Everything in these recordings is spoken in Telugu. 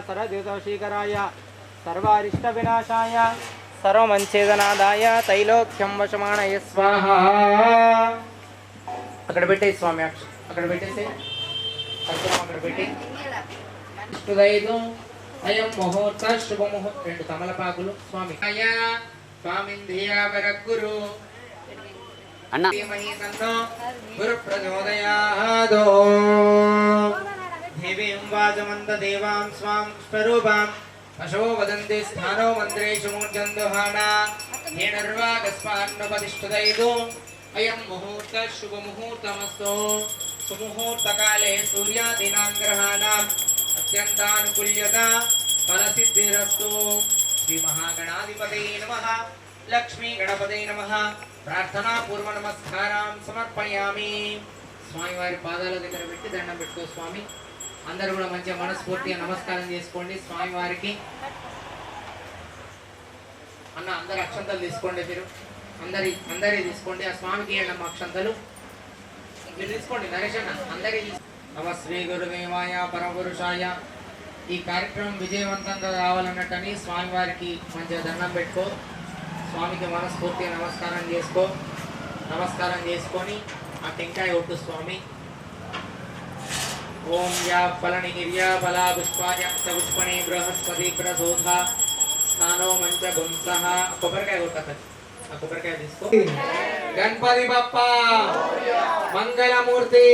सरद्युतशीकराय सर्वारिष्टविनाशाय सर्वमंचेदनादाय तैलोक्यं वशमानय स्वाहा। అక్కడ పెట్టే స్వామి అక్కడ పెట్టేసి అక్కడ పెట్టి ఇష్టదైదు అయం ముహూర్త శుభ ముహూర్త రెండు తమలపాకులు స్వామి స్వామింధియావరగురు అన్న గురు ప్రచోదయాదో దేవీం వాజమంత దేవాం స్వాం స్వరూపాం అశో వదంతి స్థానో మంత్రేషు మూర్జందుహానా హేనర్వాగస్మాన్నోపతిష్ఠదైదు అయం ముహూర్త శుభ ముహూర్తమస్తు సుముహూర్త కాలే సూర్యాదీనాం గ్రహాణాం అత్యంతానుకూల్యత ఫలసిద్ధిరస్తు। శ్రీ మహాగణాధిపతయే నమః లక్ష్మీ గణపతయే నమః ప్రార్థనా పూర్వ నమస్కారం సమర్పయామి। స్వామి వారి పాదాల దగ్గర పెట్టి దండం పెట్టుకో స్వామి। అందరూ కూడా మంచిగా మనస్ఫూర్తిగా నమస్కారం చేసుకోండి స్వామి వారికి। అన్న అందరు అక్షంతలు తీసుకోండి, మీరు అందరి తీసుకోండి, ఆ స్వామికి ఇవ్వండి అక్షంతలు మీరు తీసుకోండి। నరేష్ అన్న అందరి నమ శ్రీ గురుదేవాయ పరమపురుషాయ। ఈ కార్యక్రమం విజయవంతంగా రావాలన్నట్టని స్వామి వారికి మంచిగా దండం పెట్టుకో, స్వామికి మనస్ఫూర్తిగా నమస్కారం చేసుకొని ఆ టెంకాయ ఒట్టు స్వామి। ఓం యా ఫలనిర్యా ఫలా పుష్పాయ పుష్పణి బృహస్పతి ప్రసోధ స్నానో మంచ గుంసః కొబ్బరికాయ కొట్టకండి, ఆ కొబ్బరికాయ తీసుకో। గణపతి బప్పా మంగళమూర్తి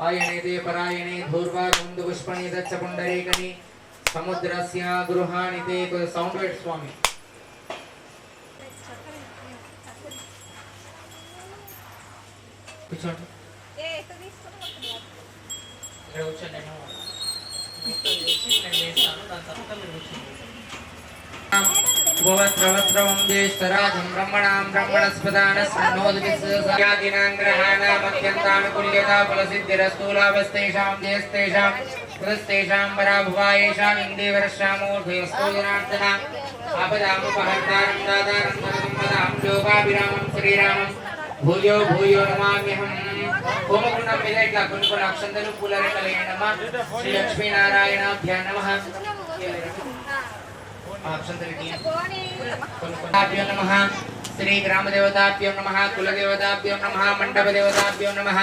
ఆయనేదే పరాయణే ధూర్వా కుందు పుష్పణి దచ్చ పుండరీకని సముద్రస్య గృహానితే సౌండ్ పెట్ స్వామి। కూర్చోండి ఇక్కడ కూర్చోండి, భువస్రవస్రవం జ్యేష్ఠరాజం బ్రహ్మణాం బ్రహ్మణస్పదానస్మన్నోదివిశ్వసాయాదినాం గ్రహాణాం అత్యంతానుకూల్యతా ఫలసిద్ధిరస్తు లాభస్తేషాం జయస్తేషాం పురస్తేషాం పరాభువాయేషాం ఇందేవరశ్యామోర్ధయస్తు జనార్దన ఆపదాముపహర్తారం దాతారం ధనసంపదాం యోగాభిరామం శ్రీరామం భూయో భూయో నమామ్యహం। హోమకుండం మీద ఇట్లా కొన్ని అక్షంతలు పూలరెక్కలు వేయండమ్మా। శ్రీ లక్ష్మీనారాయణాభ్యా నమః అక్షంతలభ్యో నమః శ్రీ గ్రామదేవతాభ్యో నమః కులదేవతాభ్యో నమః మండపదేవతాభ్యో నమః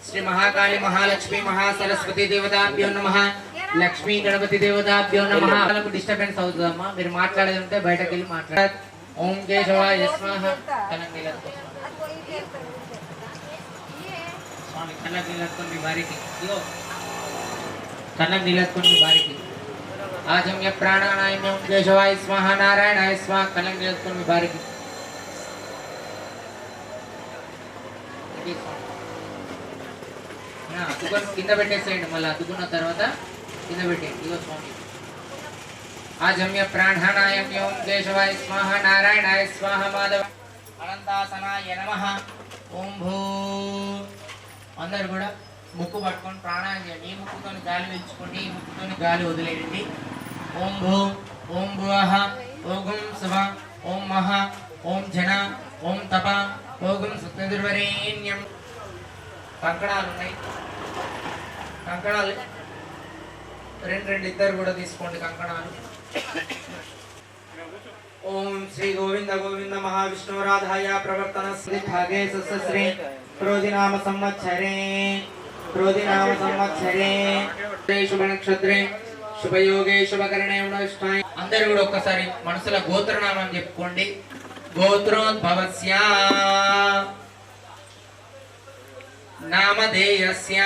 శ్రీ మహాకాళి మహాలక్ష్మి మహాసరస్వతి దేవతాభ్యో నమః లక్ష్మీ గణపతి దేవతాభ్యో నమః। డిస్టర్బెన్స్ అవుతుందమ్మా, మీరు మాట్లాడేది ఉంటే బయటకు వెళ్ళి మాట్లాడారు। ఓం కేశవాయ స్వాహ స్వామి కళ్ళకు నీళ్ళకొని మీ భార్యకి కళ్ళకు నీళ్ళకొని మీ భార్యకి ఆజమ్య ప్రాణానాయమ్యం కేశవాయ స్వాహ నారాయణాయ స్వాహ కళ్ళకు నీళ్ళకొని మీ భార్యకి అతుకొని కింద పెట్టేసేయండి, మళ్ళీ అతుకున్న తర్వాత కింద పెట్టేయండి। ఇగో స్వామి ఆజమ్య ప్రాణానాయమ్యం కేశవాయ స్వాహ నారాయణాయ స్వాహ మాధవ అనంతాసనాయ నమః। ఓం భూ అందరు కూడా ముక్కు పట్టుకొని ప్రాణాయామం చేయండి। ఈ ముక్కుతో గాలి పీల్చుకోండి, ఈ ముక్కుతో గాలి వదిలేయండి। ఓం భూ ఓం భువః ఓం శుభ ఓం మహ ఓం జన ఓం తప ఓం సత్యదుర్వరేణ్యం। కంకణాలు ఉన్నాయి, కంకణాలు రెండు ఇద్దరు కూడా తీసుకోండి కంకణాలు। ఓం శ్రీ గోవింద గోవింద మహావిష్ణురాధాయ ప్రవర్తన శ్రీ భాగే శ్రీ క్రోధినామ సంవత్సరే శుభ నక్షత్రే శుభయోగే శుభకరణే ఉణష్టాయ। అందరూ కూడా ఒక్కసారి మనసుల గోత్రనామం చెప్పుకోండి। గోత్రోద్భవస్య నామధేయస్య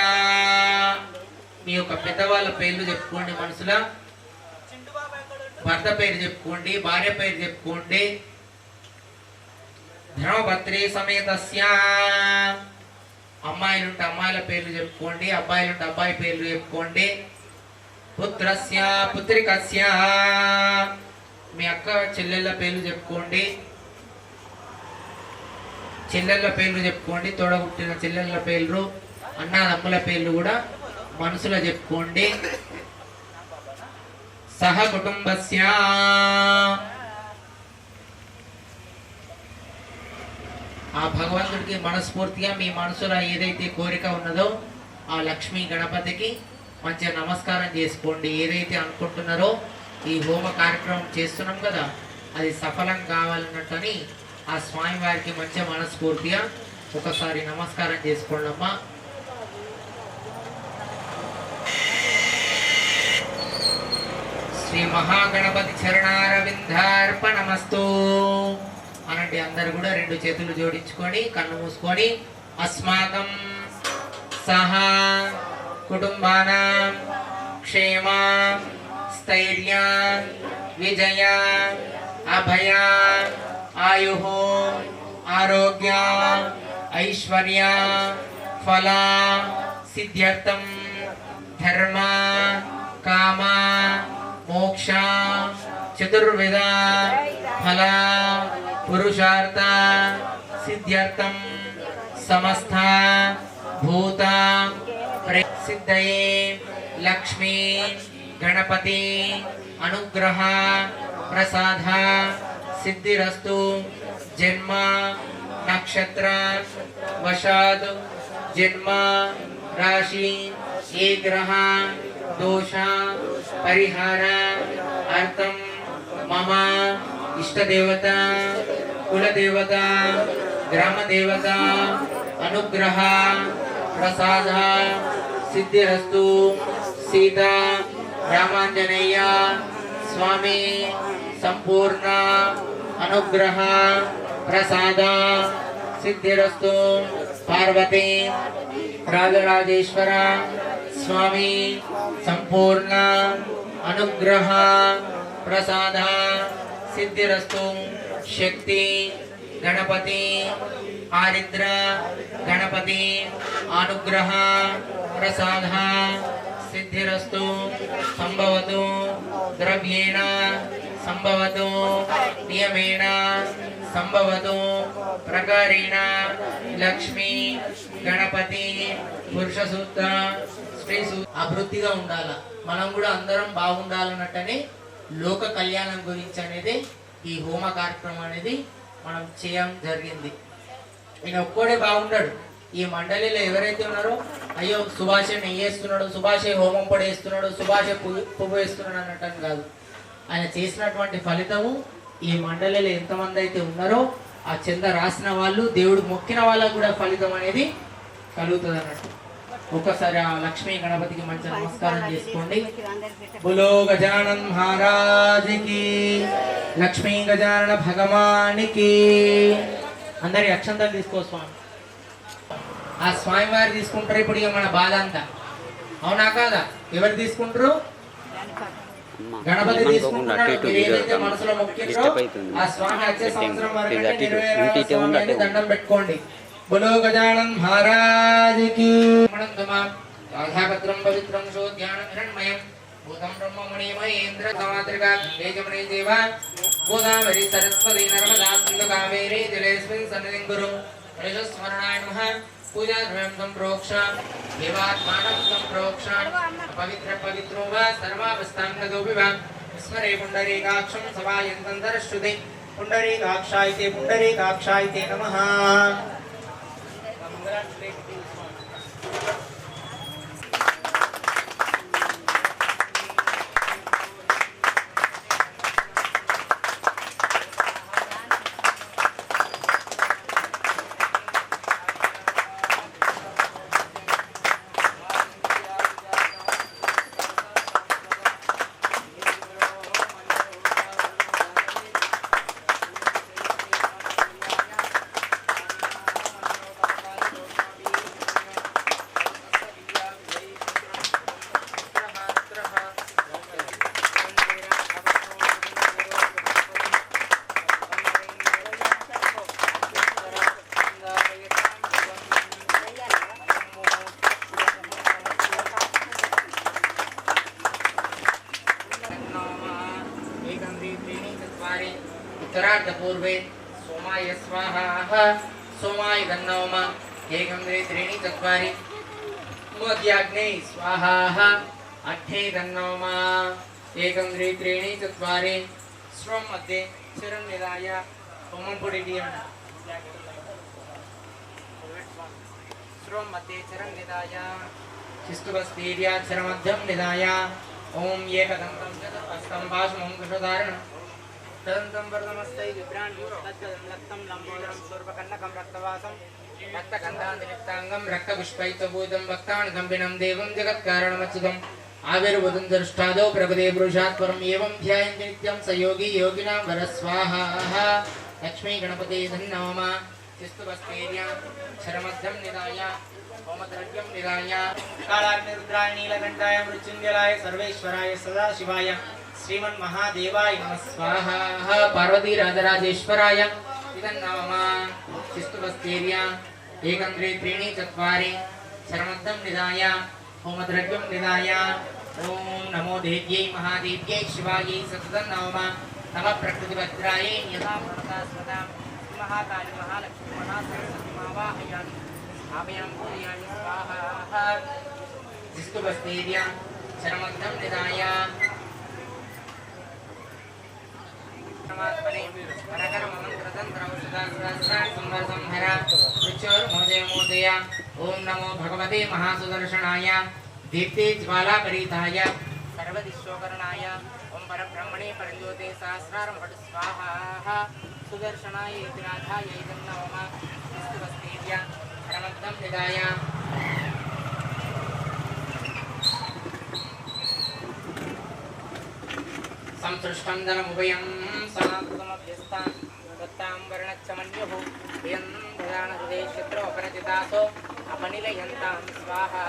మీ యొక్క పెద్దవాళ్ళ పేర్లు చెప్పుకోండి మనసులో। భర్త పేరు చెప్పుకోండి, భార్య పేరు చెప్పుకోండి। ధర్మపత్రి సమేతస్య అమ్మాయిలుంటే అమ్మాయిల పేర్లు చెప్పుకోండి, అబ్బాయిలుంటే అబ్బాయి పేర్లు చెప్పుకోండి। పుత్రస్య పుత్రికస్య మీ అక్క చెల్లెళ్ళ పేర్లు చెప్పుకోండి, చెల్లెళ్ళ పేర్లు చెప్పుకోండి, తోడబుట్టిన చెల్లెళ్ళ పేర్లు అన్నదమ్ముల పేర్లు కూడా మనసులో చెప్పుకోండి। సహ కుటుంబస్య ఆ భగవంతుడికి మనస్ఫూర్తిగా మీ మనసులో ఏదైతే కోరిక ఉన్నదో ఆ లక్ష్మీ గణపతికి మంచిగా నమస్కారం చేసుకోండి. ఏదైతే అనుకుంటున్నారో ఈ హోమ కార్యక్రమం చేస్తున్నాం కదా, అది సఫలం కావాలన్నట్టని ఆ స్వామి వారికి మంచిగా మనస్ఫూర్తిగా ఒకసారి నమస్కారం చేసుకోండి అమ్మా. శ్రీ మహాగణపతి చరణారవిందార్పణమస్తు అనండి. అందరు కూడా రెండు చేతులు జోడించుకొని కన్ను మూసుకొని అస్మాకం సహా కుటుంబానాం క్షేమ స్థైర్య విజయ అభయ ఆయు ఆరోగ్య ఐశ్వర్య ఫల సిద్ధ్యర్థం ధర్మ కామ మోక్ష చతుర్విధ ఫల పురుషార్థ సిద్ధ్యర్థం సమస్త భూత సిద్ధయే లక్ష్మీ గణపతి అనుగ్రహ ప్రసాద సిద్ధిరస్తు. జన్మ నక్షత్ర వశాద్ జన్మ రాశి ఏ గ్రహ దోష పరిహార అర్థం మమ ఇష్టదేవత కులదేవత గ్రామదేవత అనుగ్రహ ప్రసాద సిద్ధిరస్తు. సీతా రామాంజనేయ స్వామి సంపూర్ణ అనుగ్రహ ప్రసాద సిద్ధిరస్తు. పార్వతీ రాజరాజేశ్వర స్వామి సంపూర్ణ అనుగ్రహ ప్రసాద సిద్ధిరస్తు. శక్తి గణపతి ఆరిద్ర గణపతి అనుగ్రహ ప్రసాద సిద్ధిరస్తు. సంభవతు ద్రవ్యేణ సంభవతు నియమేణ సంభవతు ప్రకారేణ లక్ష్మీ గణపతి పురుష సూత్ర స్త్రీ సూత్ర అభివృద్ధిగా ఉండాల. మనం కూడా అందరం బాగుండాలన్నట్టనే లోక కళ్యాణం గురించి అనేది ఈ హోమ కార్యక్రమం అనేది మనం చేయడం జరిగింది. ఈయన ఒక్కడే బాగుంటాడు. ఈ మండలిలో ఎవరైతే ఉన్నారో అయ్యో సుభాషే నెయ్యి వేస్తున్నాడు, సుభాషే హోమం పొడి వేస్తున్నాడు, సుభాషే పువ్వు వేస్తున్నాడు అన్నట్టు కాదు. ఆయన చేసినటువంటి ఫలితము ఈ మండలిలో ఎంతమంది అయితే ఉన్నారో ఆ చంద రాసిన వాళ్ళు దేవుడు మొక్కిన వాళ్ళకు కూడా ఫలితం అనేది కలుగుతుంది అన్నట్టు. ఒక్కసారి ఆ లక్ష్మీ గణపతికి మంచి నమస్కారం చేసుకోండి. బులో గజానన్ మహారాజుకి లక్ష్మీ గజానన భగవానికి. అందరి అక్షంతలు తీసుకో స్వామి. ఆ స్వామి వారు తీసుకుంటారు. ఇప్పుడు ఇక మన బాధ అంతా అవునా కాదా? ఎవరు తీసుకుంటారు? గణపతి తీసుకుంటున్నాడు. ఏదైతే మనసులో మొక్కిందో ఆ స్వామి వచ్చే సంవత్సరం వరకు దండం పెట్టుకోండి. బులో గజానన్ మహారాజుకి. రాధాభద్రం పవిత్రం శోధ్యానం హిరణ్మయం భూతం బ్రహ్మమణిమయేంద్ర సమాత్రికా గంగే జమునే దేవ గోదావరి సరస్వతి నర్మదా సింధు కావేరీ జలేస్మిన్ సన్నిధిం కురు. స్మరణాయ నమః. పూజా ద్రవ్యం సంప్రోక్ష దేవాత్మానం సంప్రోక్ష పవిత్ర పవిత్రో వా సర్వావస్థాంగతోపి వా స్మరే పుండరీకాక్షం సవాయంతంతరశ్రుతి పుండరీకాక్షాయితే పుండరీకాక్షాయితే నమః. उत्तरार्धपूर्वे सोमाय स्वाहा सोमाय गन्नवम एकं द्वे त्रीणि चत्वारि मध्याग्ने स्वाहा अट्ठे गन्नवम एकं द्वे त्रीणि चत्वारि स्वं मध्ये चिरं निधाय होमं पुडिडियं स्वं मध्ये चिरं निधाय शिस्तुभस्तीर्याक्षरमध्यं निधाय ओम एकदन्तं चतुष्पस्तं भाषमं कृषधारणं तदन्तं वर्धमस्तै विभ्राण्यं तज्जलं लक्तं लम्बोदरं सूर्पकन्नकं रक्तवासं रक्तगन्धादिलिप्ताङ्गं रक्तपुष्पैतभूतं भक्तान् कम्पिनं देवं जगत्कारणमच्युतम् आविर्भूतं दृष्टादौ प्रभदे पुरुषात् परम् एवं ध्यायन्ति नित्यं स योगी योगिनां वरस्वाहा लक्ष्मी गणपते धन्नमः शिस्तुभस्तीर्यां क्षरमध्यं निधाय ओमद्रव्यं निधाय कालाग्निरुद्राय नीलकण्ठाय मृत्युञ्जयाय सर्वेश्वराय सदाशिवाय श्रीमन्महादेवाय नमः स्वाहा पार्वती राजराजेश्वराय नमः शिस्तुभस्तीर्यां एकं द्वे त्रीणि चत्वारि क्षरमध्यं निधाय ओमद्रव्यं निधाय ओम नमो देव्यै महादेव्यै शिवायै सततं नमः नमः प्रकृतिभद्रायै यथा भरता सदा महाकाली महालक्ष्मी महासरस्वती महावाहयामि आभयां पूजयामि स्वाहा शिस्तुभस्तीर्यां शरमद्धं निधाय परमात्मने हरहर मंत्रतंत्र औषधास्त्रान् संवर्धंहर मृत्योर्मोदय मोदय ओम नमो भगवते महासुदर्शनाय दीप्ते ज्वालापरीताय सर्वदिशोकरणाय ओम परब्रह्मणे परज्योते सहस्रारं पठ स्वाहा सुदर्शनाय इतिराधाय इदं नमः शिस्तुभस्तीर्यां शरमद्धं निधाय संसृष्टं धनमुभयं समाकृतमभ्यस्तां दत्तां वर्णच्चमन्युः यं प्रधानहृदये शत्रुपरजितासो अपनिलयन्तां स्वाहा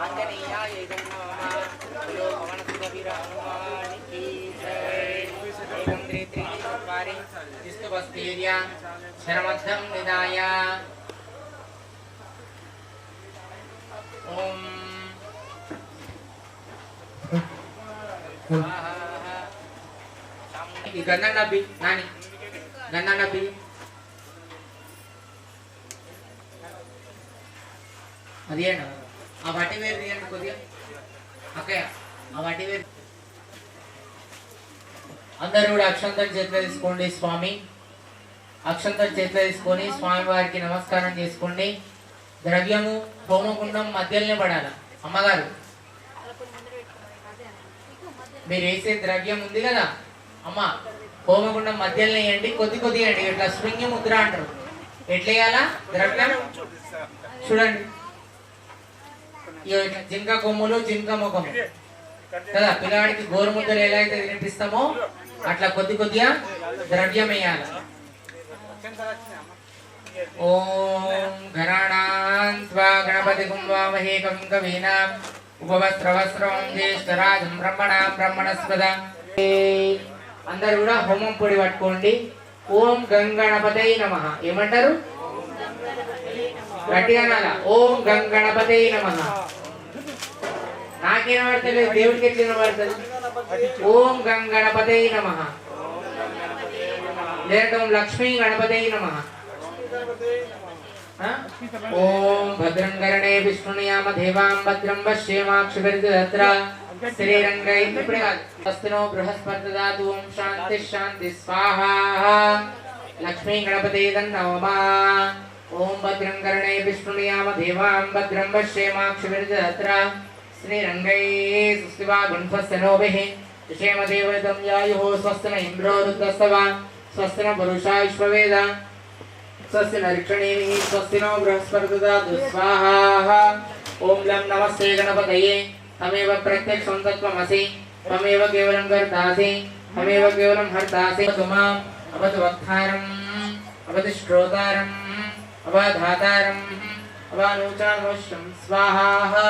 आञ्जनेयाय इदं नमः यो पवनसुतवीरहनुमानिकी एकं द्वे त्रीणि चत्वारि शिस्तुभस्तीर्यां शरमद्धं निधाय ॐ गन्ना नबी नानी गन्ना नबी అదేనా ఆ వాటి వేరు తీయండి కొద్దిగా అక్కయ్య ఆ వాటి వేరు అందరూ కూడా అక్షంతలు చేతిలో తీసుకోండి స్వామి అక్షంతలు చేతిలో తీసుకొని స్వామి వారికి నమస్కారం చేసుకోండి ద్రవ్యము హోమకుండం మధ్యలోనే పడాలి అమ్మగారు మీరు వేసే ద్రవ్యం ఉంది కదా అమ్మ హోమగుండం మధ్యలో వేయండి కొద్ది కొద్దిగా అండి ఇట్లా శృంగి ముద్ర అంటారు ఎట్లా వేయాలా ద్రవ్యం చూడండి ఇట్లా జింక కొమ్ములు జింక ముఖము కదా పిల్లవాడికి గోరుముద్దలు ఎలా అయితే తినిపిస్తామో అట్లా కొద్ది కొద్దిగా ద్రవ్యం వేయాలి ఓం గణానాన్త్వా గణపతి కుంభామహే కవిం కవీనాం ఉపవస్త్రవస్త్రం జ్యేష్ఠరాజం బ్రహ్మణాం బ్రహ్మణస్పద అందరూ కూడా హోమం పొడి పట్టుకోండి ఓం గంగణపతై నమః ఏమంటారు గట్టిగా అనాలా ఓం గంగణపతై నమః నాకేం పడతలేదు దేవుడికి ఎట్లా పడుతుంది ఓం గంగణపతై నమః లేదా ఓం లక్ష్మీ గణపతై నమః ఓం భద్రం కరణే విష్ణునియామ దేవాం భద్రం పశ్యేమాక్షిభిర్దత్ర శ్రీరంగై ఇప్పుడే కాదు స్వస్తినో బృహస్పతిదాతు ఓం శాంతి శాంతి స్వాహా లక్ష్మీ గణపతే నమః ఓం భద్రం కరణే విష్ణునియామ దేవాం భద్రం పశ్యేమాక్షిభిర్దత్ర శ్రీరంగై సుస్తివా గుణ్ఫస్తనోభిః క్షేమదేవతం యాయుః స్వస్తిన ఇంద్రో రుద్రస్తవా స్వస్తిన పురుషా విశ్వవేద स्वस्ति नरिक्षणेमिः स्वस्तिनो बृहस्पतिर्ददातु स्वाहा ओम लं नमस्ते गणपतये तमेव प्रत्यक्षं तत्त्वमसि त्वमेव केवलं कर्तासि तमेव केवलं हर्तासि तुमाम् अवतु वक्तारम् अवतु श्रोतारम् अवधातारम् अवानोचामोष्टं स्वाहा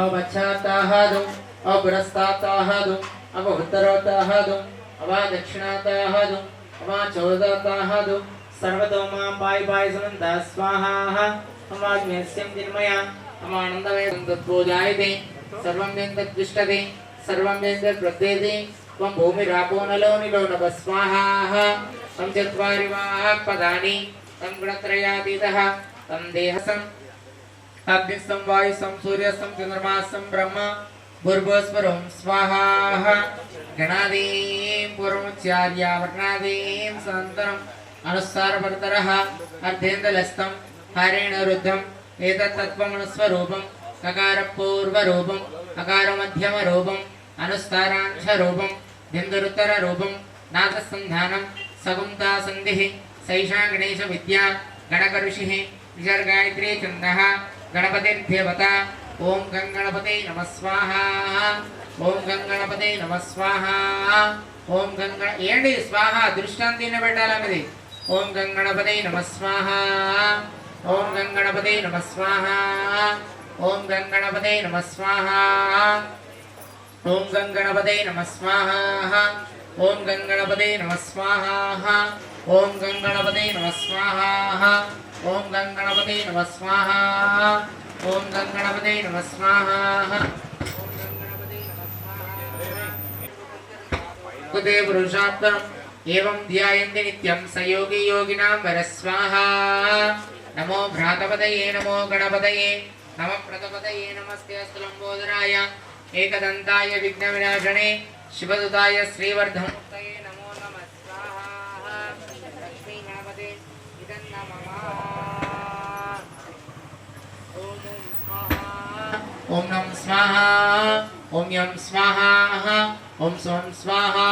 अवच्छाताहदु अपुरस्ताताहदु अवोत्तरोताहदु अवादक्षिणाताहदु अवाचोदताहदु सर्वतोमां पाय पाय समन्त स्वाहा अमाग्नेस्यं दिन्मया अमानन्दमय तत्पूजायते सर्वं तद्विष्टते सर्वं तद्प्रत्येते त्वं भूमिरापो नलो निलो नभ स्वाहा तं चत्वारि वाक्पदानि तं गुणत्रयातीतः तं देहसं अग्निस्तं वायुस्तं सूर्यस्तं चन्द्रमास्तं ब्रह्म भूर्भुवस्वरं स्वाहा गणादीं पूर्वमुच्चार्य वर्णादीं सन्तरम् अनुस्सारवर्तरः अर्धेन्द्रलस्तं हरेण रुद्धं एतत् तत्त्वमनुस्वरूपं ककार पूर्व रूपम अकार मध्यम रूपम अनुस्तारांश रूपम बिंदुरुत्तर रूपम नादसंधानम सगुंता संधिः सैषा गणेश विद्या गणक ऋषिः विजर्गायत्री छन्दः गणपतिर्देवता ओम गंगणपते नमः स्वाहा ओम गंगणपते नमः स्वाहा ओम गंगण ఏంటి స్వాహ దృష్టాంతిని పెట్టాలన్నది ఓం గంగణపతే నమః స్వాహా ఓం గంగణపతే నమః స్వాహా ఓం గంగణపతే నమః స్వాహా ఓం గంగణపతే నమః స్వాహా ఓం గంగణపతే నమః స్వాహా ఓం గంగణపతే నమః స్వాహా ఓం గంగణపతే నమః స్వాహా ఓం గంగణపతే నమః స్వాహా कुते पुरुषात्तरम् एवं ध्यायन्ति नित्यं स योगी योगिनां वरस्वाहा नमो भ्रातपतये नमो गणपतये नमः प्रतपतये नमस्ते अस्तु लम्बोदराय एकदन्ताय विघ्नविनाशने शिवदुताय श्रीवर्धनमूर्तये नमो नमः स्वाहा लक्ष्मी गणपते इदं नमः ओम नमः स्वाहा ओम यम स्वाहा ओम सोम स्वाहा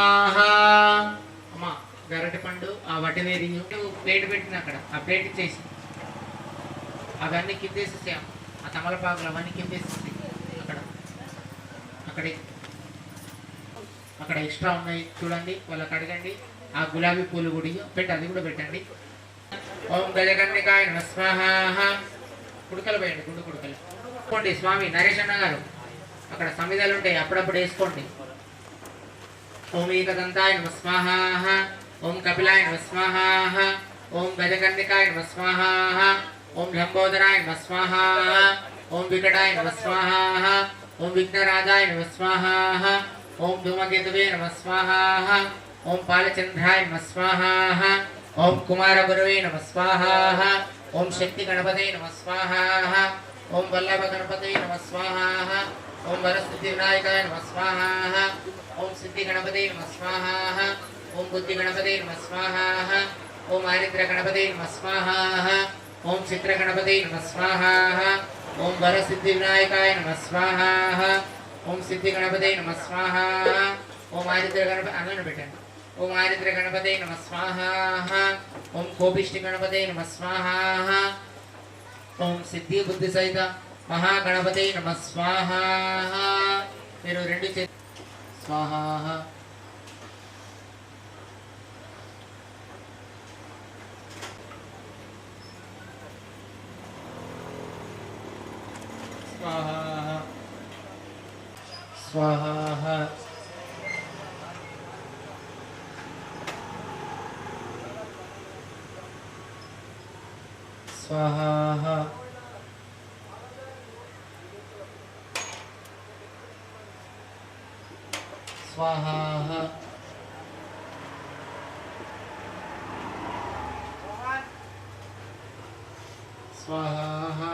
अम्मा गरटि पंडु आ वटिने रिंग प्लेट పెట్టిన అక్కడ ఆ ప్లేట్ ఇచ్చేసి అవన్నీ కిందేసేసి ఆ తమలపాకులు అవన్నీ కిందేసేసి అక్కడ అక్కడే అక్కడ ఎక్స్ట్రా ఉన్నాయి చూడండి వాళ్ళకి అడగండి ఆ గులాబీ పూలు కూడా పెట్టి అది కూడా పెట్టండి ఓం గజకర్ణికాయ నమః స్వాహా కుడుకలు వేయండి గుండు కుడుకలు వేసుకోండి స్వామి నరేష్ అన్న గారు అక్కడ సమిధాలు ఉంటాయి అప్పుడప్పుడు వేసుకోండి ओम एकदंताय नमः स्वाहा ओम कपिलाय नमः स्वाहा ओम गजकर्णिकाय नमः स्वाहा ओम लंबोदराय नमः स्वाहा ओम विकटाय नमः स्वाहा ओम विघ्नराजाय नमः स्वाहा ओम धूमकेतवे नमः स्वाहा ओम पालचंद्राय नमः स्वाहा ओम कुमारगुरवे नमः स्वाहा ओम शक्ति गणपते नमः स्वाहा ओम वल्लभ गणपते नमः स्वाहा ओम वरसिद्धि विनायकाय नमः स्वाहा ओम सिद्धि गणपते नमः स्वाहा ओम बुद्धि गणपते नमः स्वाहा ओम आरिद्र गणपते नमः स्वाहा ओम चित्र गणपते नमः स्वाहा ओम वरसिद्धि विनायकाय नमः स्वाहा ओम सिद्धि गणपते नमः स्वाहा ओम आरिद्र गणपति आनंद बेटा ओम आरिद्र गणपते नमः स्वाहा ओम कोपिष्टि गणपते नमः स्वाहा ओम सिद्धि बुद्धि सहित महागणपते नमः स्वाहा మీరు రెండు स्वाहा स्वाहा स्वाहा स्वाहा स्वाहा स्वाहा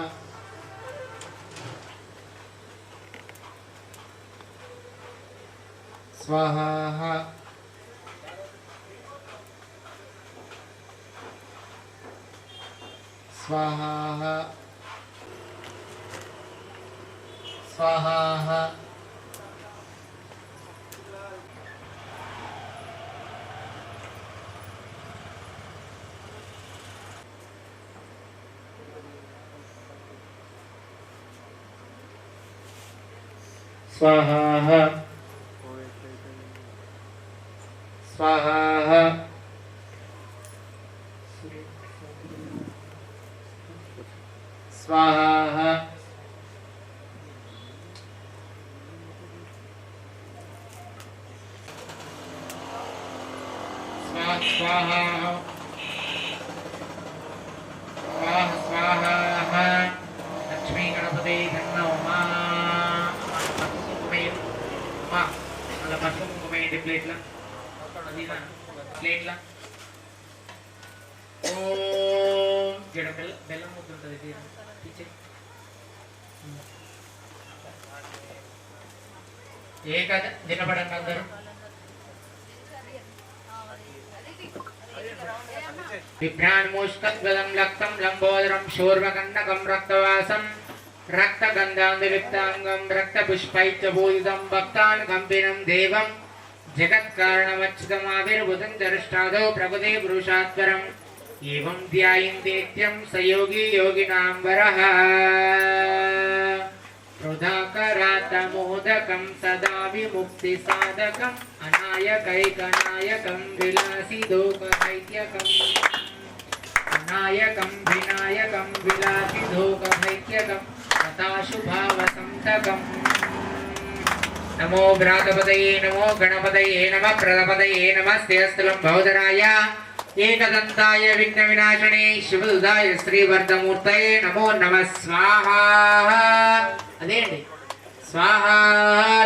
स्वाहा स्वाहा स्वाहा स्वाहा स्वाहा स्वाहा स्वाहा स्वाहा लक्ष्मी गणपति धन्यवाद అలా పసుపు కుంకుమ ఏంటి ప్లేట్లా ప్లేట్లా ఓం జడ బెల్లం ముద్ద ఉంటుంది ఏ కథ వినపడండి అందరూ విభ్రాన్మోష్కద్గదం లక్తం లంబోదరం శూర్వకండకం రక్తవాసం रक्तगन्धान्धलिप्ताङ्गं रक्तपुष्पैत्यभूषितं भक्तान् कम्पिनं देवं जगत्कारणमच्युतमाविर्भुतं दृष्टादौ प्रकृते पुरुषात्परम् एवं ध्यायन्तेत्यं स योगी योगिनां वरः रुधाकरातमोदकं सदा विमुक्तिसाधकम् अनायकैकनायकं विलासिदोकहैत्यकम् अनायकं विनायकं विलासिदोकहैत्यकम् तथाशुभावसंतकम् नमो भ्रातपतये नमो गणपतये नमः प्रदपतये नमस्ते स्थलं भवदराय एकदन्ताय विघ्नविनाशिने शिवदुदाय श्रीवर्धमूर्तये नमो नमः स्वाहा अदेंడి स्वाहा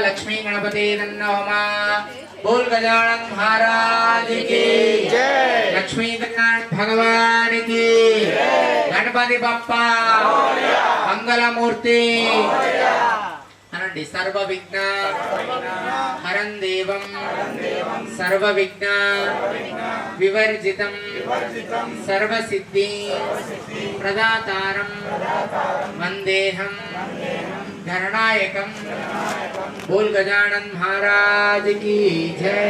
लक्ष्मी गणपति नन्नोमा बोल गजानन महाराज की जय लक्ष्मी गणनाथ भगवान की गणपति बप्पा मंगल मूर्ति अनंడి सर्व विघ्न हरं देवं सर्व विघ्न विवर्जितं सर्व सिद्धि प्रदातारं वंदेहं गणनायकं बोल गजानन महाराज की जय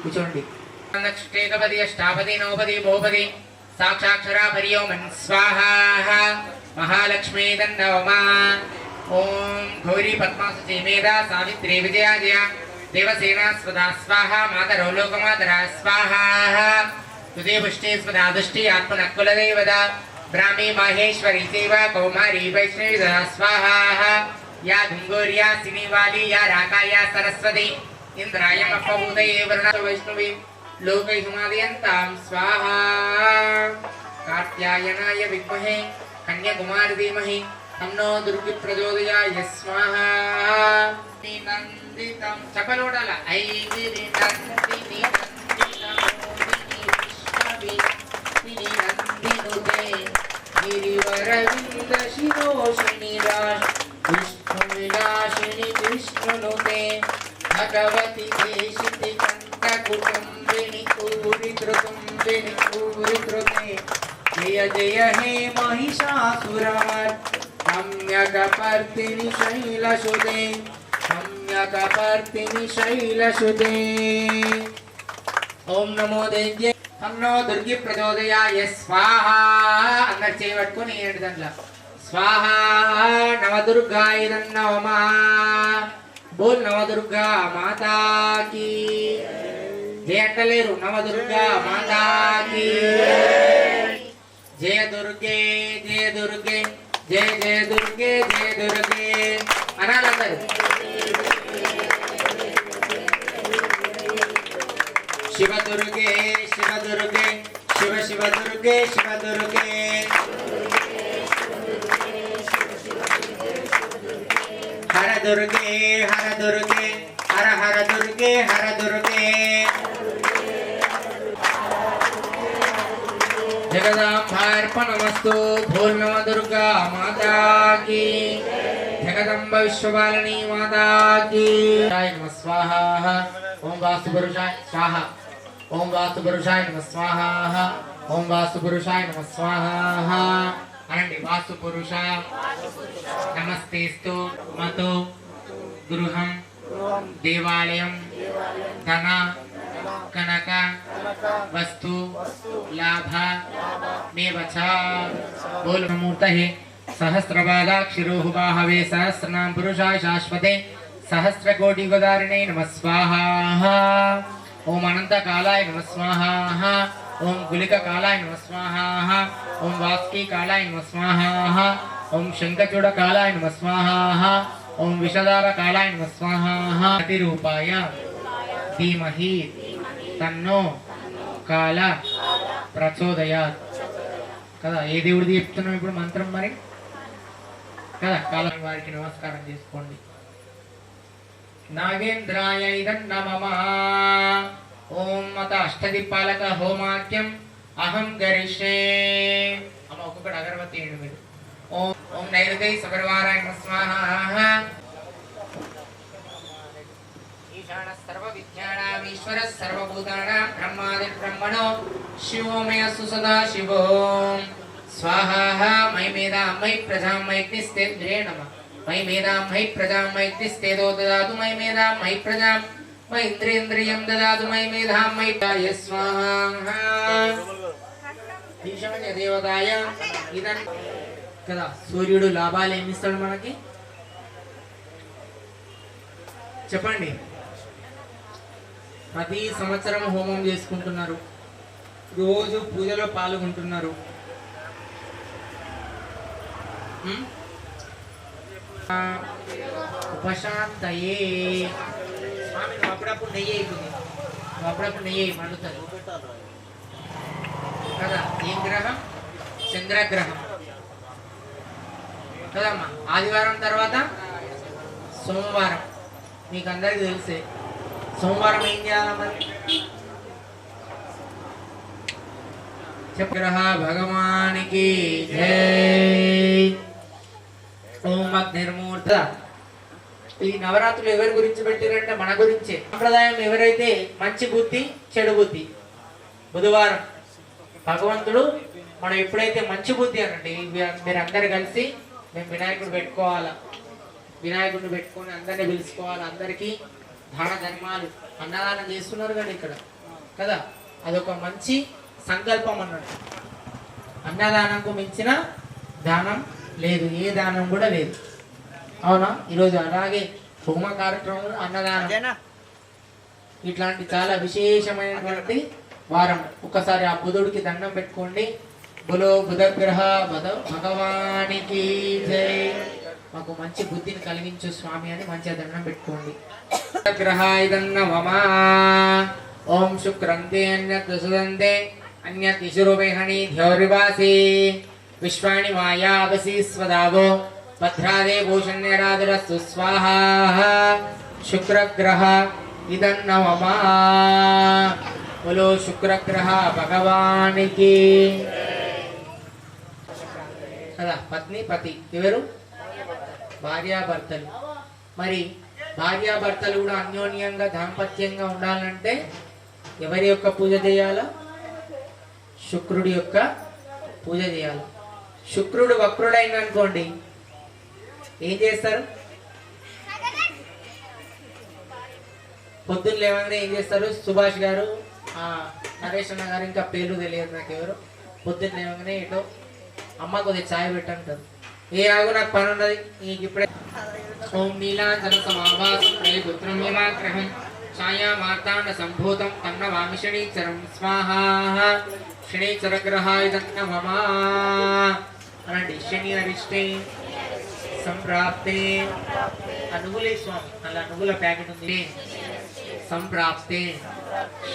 కూర్చోండి నక్షత్రేకపది అష్టాపది నవపది భూపది సాక్షాక్షరా హరియోమన్ స్వాహా మహాలక్ష్మీ దండవమా ओम गौरी पद्मा सुचेमेदा सावित्री विजया जया देवसेना स्वधा स्वाहा मातरो लोकमातरा स्वाहा तुझे पुष्टि स्वधा दुष्टि आत्मनकुलदेवदा ब्राह्मी माहेश्वरी सेवा कौमारी वैष्णवी स्वाहा या घुंगोरिया सिनीवाली या राका या सरस्वती इंद्राय मफबूदये वर्ण वैष्णवी लोकैहुमादयन्तां स्वाहा कात्यायनाय विद्महे कन्याकुमारी धीमहि तन्नो दुर्गे प्रचोदयाय स्वाहा नंदितं चपलोडला ऐगिरि नंदिनि नंदिनि नंदिनुते गिरिवरविंद शिरोषिणि विष्णुविलासिनि विष्णुनुते भगवति देशिति कंठकुटुम्बिनि पूरितृतुम्बिनि जय जय हे महिषासुरमर्दिनि सम्यकपर्दिनि शैलसुते ओम नमो देव्ये तन्नो दुर्गे प्रचोदयाय स्वाहा अंदर చేయి పట్టుకొని ఏంటి దాంట్లో स्वाहा नवदुर्गाय नमः बोल नवदुर्गा माता की जय अंटलेरू नवदुर्गा माता की जय दुर्गे जय दुर्गे जय जय दुर्गे जय दुर्गे अनालंदर शिव दुर्गे शिव दुर्गे शिव शिव दुर्गे शिव दुर्गे हर दुर्गे हर दुर्गे हर हर दुर्गे हर दुर्गे जगदांबार्पणमस्तु भूल नव दुर्गा माता की जगदंब विश्वपालिनी माता की नमः स्वाहा ओम वास्तु पुरुषाय स्वाहा ओम वास्तु पुरुषाय नमः स्वाहा ओम वास्तु पुरुषाय नमः स्वाहा अनंడి वास्तु पुरुष नमस्तेस्तु मतो गृहं देवालयं धन कनक वस्तु लाभ मेवच बोल मूर्तये सहस्रपादाक्षिरोः बाहवे सहस्रनाम पुरुषाय शाश्वते सहस्रकोटि गोदारिणे नमः स्वाहा ओम अनंत कालाय नमः स्वाहा ओम गुलिका कालाय नमः स्वाहा ओम वास्की कालाय नमः स्वाहा ओम शंखचूड़ कालाय नमः स्वाहा ओम विषधार कालाय नमः स्वाहा अतिरूपाय धीमहि तन्नो काल प्रचोदयात् కదా ఏ దేవుడిది చెప్తున్నాం ఇప్పుడు మంత్రం మరి కదా కాలం వారికి నమస్కారం చేసుకోండి नागेन्द्राय नमः ओम मत अष्टदिक्पालक होमाख्यम अहम करिष्ये अम्म ఒక్కొక్కటి అగరబత్తి వేయండి మీరు ओम ओम नैवेद्य सपरिवाराय नमः स्वाहा ईशान सर्व विद्यानाम् ईश्वर सर्वभूतानां ब्रह्मादि ब्रह्मणो शिवो मे सदा शिवो स्वाहा मयि मेधां मयि प्रजां मयिग्निस्तेन्द्रिये नमः मयि मेधां मयि प्रजां मयिग्निस्तेदो ददातु मयि मेधां मयि प्रजां मयि इन्द्रियं ददातु मयि मेधां मयि प्राय स्वाहा ఈశాన్య దేవతాయ ఇదన్ కదా సూర్యుడు లాభాలు ఏమి ఇస్తాడు మనకి చెప్పండి ప్రతి సంవత్సరం హోమం చేసుకుంటున్నారు రోజు పూజలో పాల్గొంటున్నారు ఉపశాంతయే స్వామి నువ్వు అప్పుడప్పుడు నెయ్యి అయిపోయింది నువ్వు అప్పుడప్పుడు నెయ్యి మండుతుంది కదా ఏం గ్రహం చంద్రగ్రహం కదమ్మా ఆదివారం తర్వాత సోమవారం మీకు అందరికీ తెలిసే సోమవారం ఏం చేయాలి మరి గ్రహ భగవానికి జై ఓం అగ్నిర్మూర్త ఈ నవరాత్రులు ఎవరి గురించి పెట్టారంటే మన గురించే సంప్రదాయం ఎవరైతే మంచి బుద్ధి చెడు బుద్ధి బుధవారం భగవంతుడు మనం ఎప్పుడైతే మంచి బుద్ధి అనండి మీరు అందరు కలిసి మేము వినాయకుడు పెట్టుకోవాలా వినాయకుడిని పెట్టుకొని అందరినీ పిలుచుకోవాలి అందరికీ దాన ధర్మాలు అన్నదానం చేస్తున్నారు కదా ఇక్కడ కదా అదొక మంచి సంకల్పం అన్నట్టు అన్నదానంకు మించిన దానం లేదు ఏ దానం కూడా లేదు అవునా ఈరోజు అలాగే హోమ కార్యక్రమం అన్నదానం ఇట్లాంటి చాలా విశేషమైనటువంటి వారం ఒకసారి ఆ బుధుడికి దండం పెట్టుకోండి బులో బుధగ్రహ భగవానికి జై మాకు మంచి బుద్ధిని కలిగించు స్వామి అని మంచిగా దండం పెట్టుకోండి గ్రహాయ నమః ఓం శుక్రంతే అన్యత్ సుదంతే అన్యత్ ఇశురువేహణి ధ్యౌరివాసి విశ్వాణి మాయావసి స్వదావో భద్రాదే భూషణ్యరాదురస్తు స్వాహా శుక్రగ్రహ ఇదన్నమః బోలో శుక్రగ్రహ భగవానికి కదా పత్ని పతి ఎవరు భార్యాభర్తలు మరి భార్యాభర్తలు కూడా అన్యోన్యంగా దాంపత్యంగా ఉండాలంటే ఎవరి యొక్క పూజ చేయాలో శుక్రుడి యొక్క పూజ చేయాలి శుక్రుడు వక్రుడైన అనుకోండి ఏం చేస్తారు పొద్దున్న లేవగానే ఏం చేస్తారు సుభాష్ గారు నరేష్ అన్న గారు ఇంకా పేర్లు తెలియదు నాకు ఎవరు పొద్దున్న లేవగానే ఏటో అమ్మ కొద్దిగా ఛాయ్ పెట్టంటారు ఏ ఆగు నాకు పని ఉన్నది నీకు ఇప్పుడే ఓం నీలాంజన సమావాసం రే పుత్రం యమాగ్రహం ఛాయా మార్తాండ సంభూతం తన్న వామి శనీచరం స్వాహా శనీచరగ్రహాయ నమః అనండి శని అరిష్టే సంప్రాప్తే అనుగులే స్వామి అలా నువ్వుల ప్యాకెట్ ఉంది సంప్రాప్తే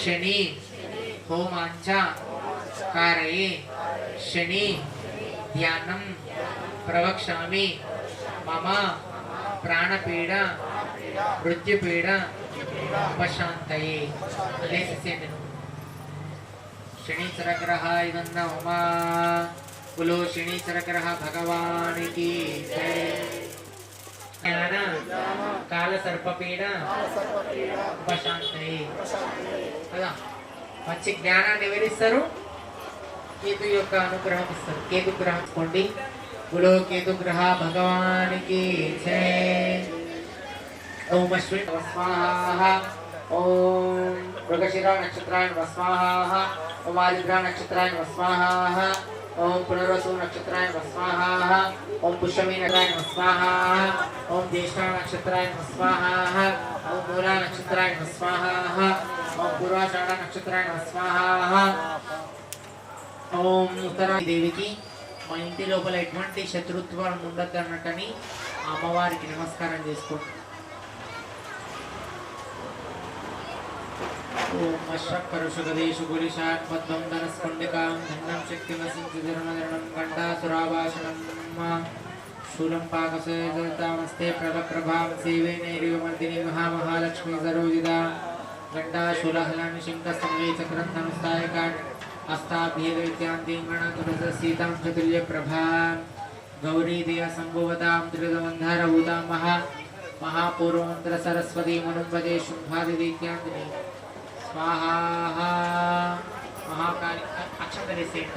శని హోమాంచ కారయే శని ధ్యానం ప్రవక్ష్యామి మమ ప్రాణపీడ మృత్యుపీడ ఉపశాంతయే అలేసేయండి శనీచరగ్రహాయ నమః బోలో శనీచరగ్రహ భగవానికి జై కాల సర్పపీడ ఉపశాంతయే కదా మంచి జ్ఞానాన్ని ఎవరిస్తారు కేతు యొక్క అనుగ్రహం ఇస్తారు కేతు గ్రహం తీసుకోండి బోలో కేతు గ్రహ భగవానికి జై ఓం అశ్విని స్వాహా ఓం మృగశిర నక్షత్రాయ స్వాహా ఓం ఆదిద్ర నక్షత్రాయ స్వాహా ఓం పునర్వసు నక్షత్రాయ స్వాహా ఓం పుష్యమి నక్షత్రాయ స్వాహా ఓం జ్యేష్ఠ నక్షత్రాయ స్వాహా ఓం మూలా నక్షత్రాయ స్వాహా ఓం పూర్వాషాఢ నక్షత్రాయ స్వాహా ఓం ఉత్తరా దేవికి మా ఇంటి లోపల ఎటువంటి శత్రుత్వాలు ఉండద్దు అన్నట్టని అమ్మవారికి నమస్కారం చేసుకోండి ఓం అశ్వకరుషగదేశు గురిషాట్ పద్మం ధనస్కండికాం ధన్నం శక్తిమసించరణం గండాసురాభాషణం శూలం పాకసేతామస్తే ప్రభప్రభాం సేవేనైరివమర్దిని మహామహాలక్ష్మీ సరోజిదా గండాశూలహలాన్ని శంఖస్తమే చక్రం ధనుస్తాయకాట్ हस्ताभ्येदविद्यांतींगणतुलसीतां चतुर्यप्रभां गौरीदेय सम्भुवतां त्रिदमन्धारभूतां महापूर्वमन्त्र सरस्वती मनुपदे शुंभादिविद्यांतिनी स्वाहा महाकाली अक्षतरेसेन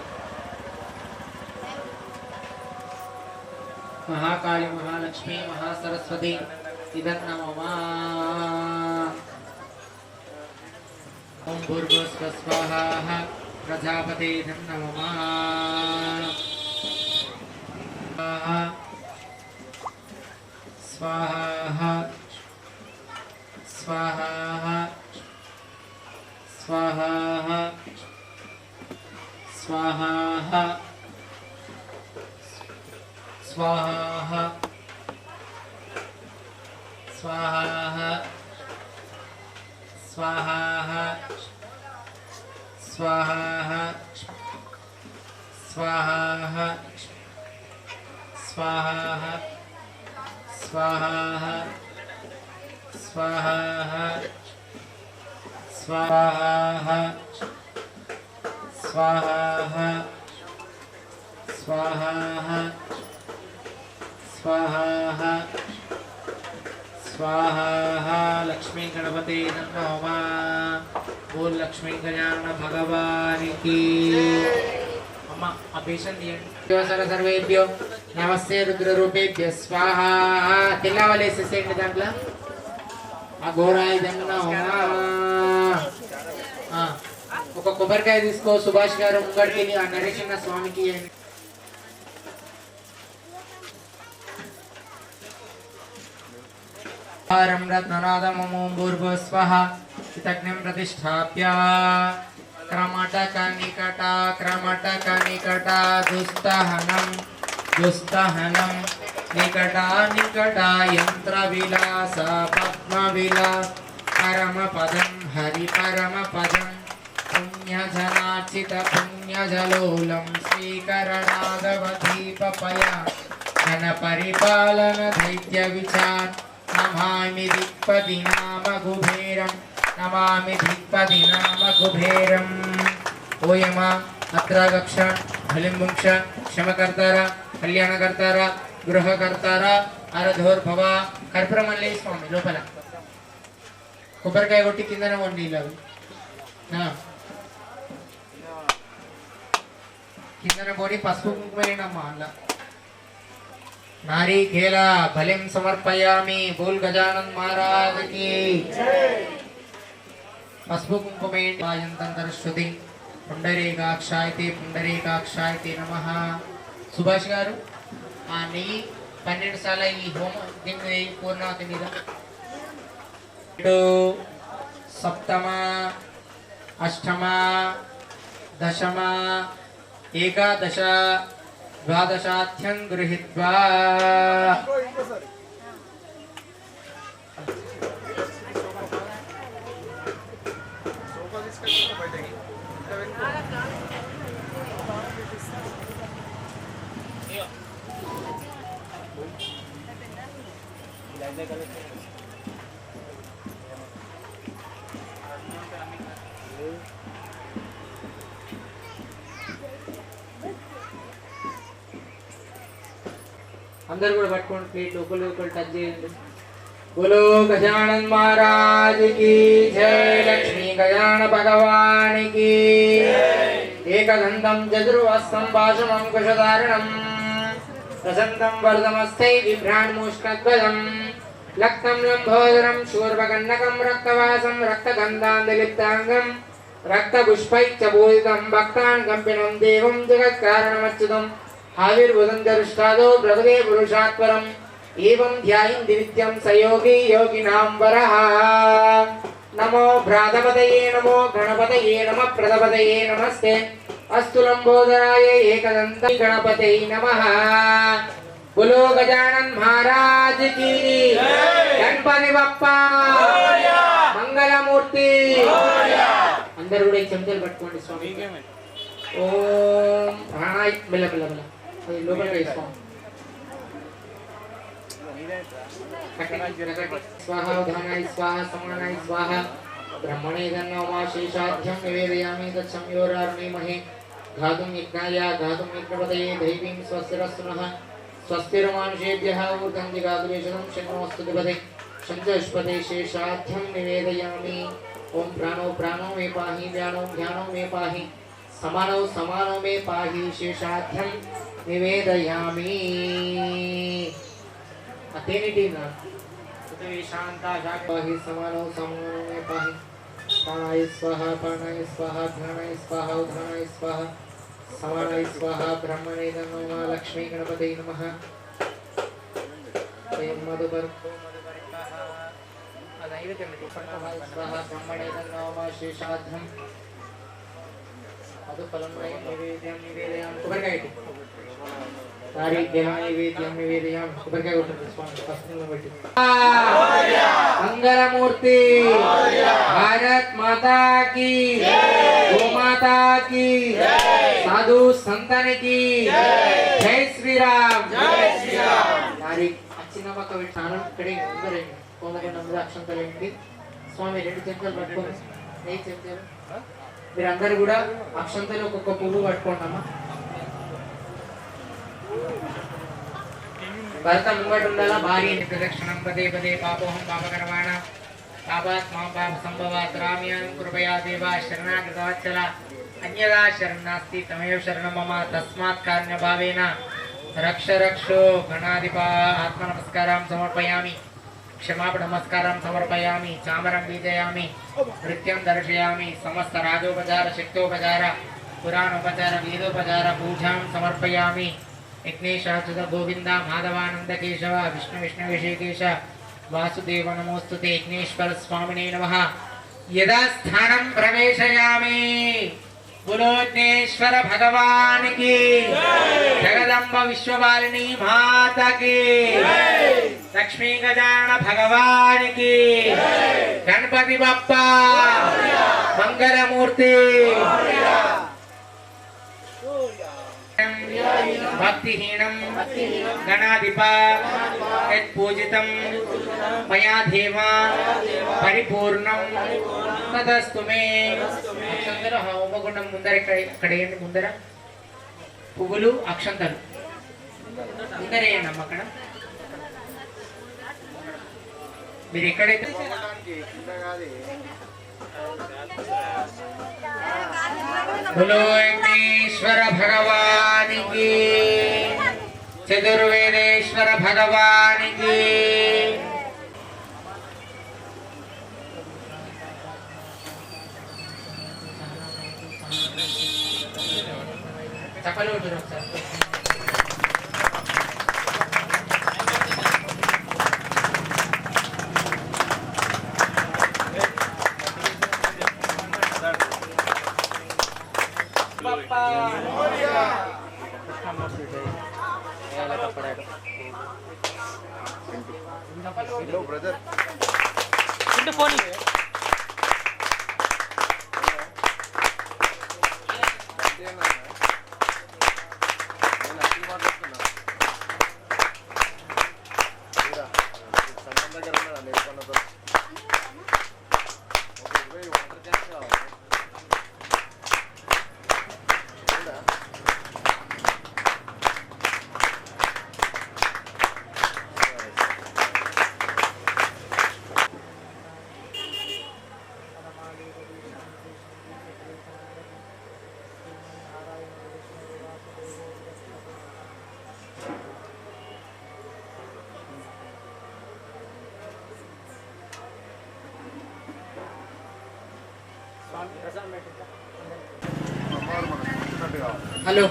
महाकाली महालक्ष्मी महासरस्वती इदं नमः। ओम भूर्भुवस्सुः स्वाहा प्रजापते इदं नमः। स्वाहा स्वाहा स्वाहा स्वाहा स्वाहा स्वाहा स्वाहा स्वाहा स्वाहा स्वाहा स्वाहा स्वाहा स्वाहा स्वाहा स्वाहा स्वाहा स्वाहा। लक्ष्मी गणपते नमः। बोल लक्ष्मी गजानन भगवान की। अम्मा अभिषेक दिए सर्वेभ्यो नमस्ते रुद्र रूपेभ्य स्वाहा। तिल्लावले से सेंड दांट्ला అఘోరాయ ఒక కొబ్బరికాయ తీసుకో సుభాష్ గారు ముంగడికి ఆ నరేషన్న స్వామికి హారం రత్ననాదమము భూర్భువస్వః చితగ్నిం ప్రతిష్ఠాప్య క్రమటక నికట దుస్తహనం निकटा निकटा यंत्र विलास पद्म विलास परम पदम हरि परम पदम पुण्यजनार्चित पुण्यजलोलम श्रीकरणादवधीपपया घन परिपालन दैत्य विचार नमामि दिक्पति नाम कुबेरम नमामि दिक्पति नाम कुबेरम। ओ यमा अत्रागक्ष हलिंबुंक्ष क्षमकर्तारा कल्याणकर्तारा गृहकर्तारा आरधोर्भव कर्पूरमल्ले स्वामी लोपल కొబ్బరికాయ కొట్టి కిందన వండి కిందన పోడి పసుపు కుంకుమేనమ్మా అలా नारिकेल बलिं समर्पयामि। बोल गजानन महाराज की पసుపు కుంకుమేంటి వాయంతంతరశ్రుతి పుండరీకాక్షాయతే నమః। సుభాష్ గారు ఆ నెయ్యి 12 సార్లు ఈ హోమ దీన్ని పూర్ణావతి మీద సప్తమ అష్టమ దశమ ఏకాదశ ద్వాదశాథ్యం గృహీత్వా अंदर కూడా పట్టుకోండి ప్లేట్ ఒకరు టచ్ చేయండి। बोलो गजानन महाराज की जय। लक्ष्मी गजानन भगवान की एकदंतं चतुर्वस्त्रं पाशमं कुशधारणं प्रसन्नं वरदमस्ते बिभ्राणमुष्कध्वजं लक्तं लम्बोदरं शूर्पकर्णकं रक्तवासं रक्तगन्धान्दलिप्ताङ्गं रक्तपुष्पैश्च पूजितं भक्तान् कम्पिनं देवं जगत्कारणमच्युतं आविर्भुवन्तरुष्टादो प्रभुदे पुरुषात्परम् एवं ध्यायन्ति नित्यं सयोगी योगिनां वरः। नमो भ्रातपतये नमो गणपतये नमः प्रदपतये नमस्ते अस्तु लंबोदराय एकदंत गणपतये नमः। बोलो गजानन महाराज की गणपति बप्पा मंगलमूर्ति। अंदर కూడా చెంచలు పట్టుకోండి స్వామి। ఓం ప్రాణాయ మెల్ల మెల్ల మెల్ల అది లోపలికి వేసుకోండి। स्वाहा उधानाय स्वाहा समानाय स्वाहा ब्रह्मणे धन्नोमा शेषाध्यं निवेदयामि तत्संयोरार्णीमहे घातुं यज्ञाय घातुं यज्ञपतये दैवीं स्वस्तिरस्तुनः स्वस्तिर्मानुषेभ्यः ऊर्ध्वं जिगातुवेशनं शन्नोऽस्तुतिपते शञ्चष्पते शेषाध्यं निवेदयामि। ओम प्राणो प्राणो मे पाहि व्यानो ध्यानो मे पाहि समानो समानो मे पाहि शेषाध्यं निवेदयामि अतेनिटीना पृथ्वी शांता जागहि समानो समानो में पाहि प्राणाय स्वाहा ध्यानाय स्वाहा उद्धानाय स्वाहा समानाय स्वाहा ब्रह्मणे नमः लक्ष्मी गणपते नमः मधुपर्को मधुपर्कः अनैवेद्यं स्वाहा ब्रह्मणे नमः शेषाद्रं मधुफलं नैवेद्यं निवेदयामि कुबरकाय नैवेद्यं निवेदयामि कुबरकाय स्वामी पस्मिन् बट्टि मंगलमूर्ति भारत माता की गो माता की साधु संतन की जय श्री राम नारी अच्छी नमक स्नाనం ఇక్కడే ఉందరండి కోమకొండ అక్షంతలు ఏంటి స్వామి రెండు చెంచాలు పట్టుకోండి ఏ చెంచాలు మీరందరూ కూడా అక్షంతలు ఒక్కొక్క పువ్వు పట్టుకోండి అమ్మా భర్త ముంగట ఉండాలా భార్య ప్రదక్షిణం పదే పదే పాపోహం పాపకర్మాణ పాపాత్ మాం పాప సంభవాత్ రామ్యాం కృపయా దేవా శరణాగతవత్సల అన్యదా శరణం నాస్తి తమేవ శరణం మమ తస్మాత్ కారుణ్యభావేన రక్ష రక్షో గణాధిపా ఆత్మ నమస్కారం సమర్పయామి క్షమాపణ నమస్కారం సమర్పయామి చామరం బీజయామి నృత్యం దర్శయామి సమస్త రాజోపచార శక్తోపచార పురాణోపచార వేదోపచార పూజాం సమర్పయామి విఘ్నేశాచ్యుత గోవింద మాధవానంద కేశవ విష్ణు విష్ణు విషేకేశ వాసుదేవ నమోస్తుతే విఘ్నేశ్వర స్వామినే నమః యదా స్థానం ప్రవేశయామి బులోజ్ఞేశ్వర భగవాన్ కి జగదంబ విశ్వవారిణి మాత కి లక్ష్మీ గజానన భగవాన్ కి గణపతి బప్పా మంగళమూర్తి भक्तिहीनं गणाधिपा यत्पूजितं मया देवा परिपूर्णं तदस्तु मे अक्षंतल होमगुंडं मुंदर इक्कडेयंడి ముందర పువ్వులు అక్షంతలు ముందరేయండి అమ్మ అక్కడ మీరు ఎక్కడైతే बोलो विघ्नेश्वर भगवान की चतुर्वेदेश्वर भगवान की चपल ब्रदर फोन హలో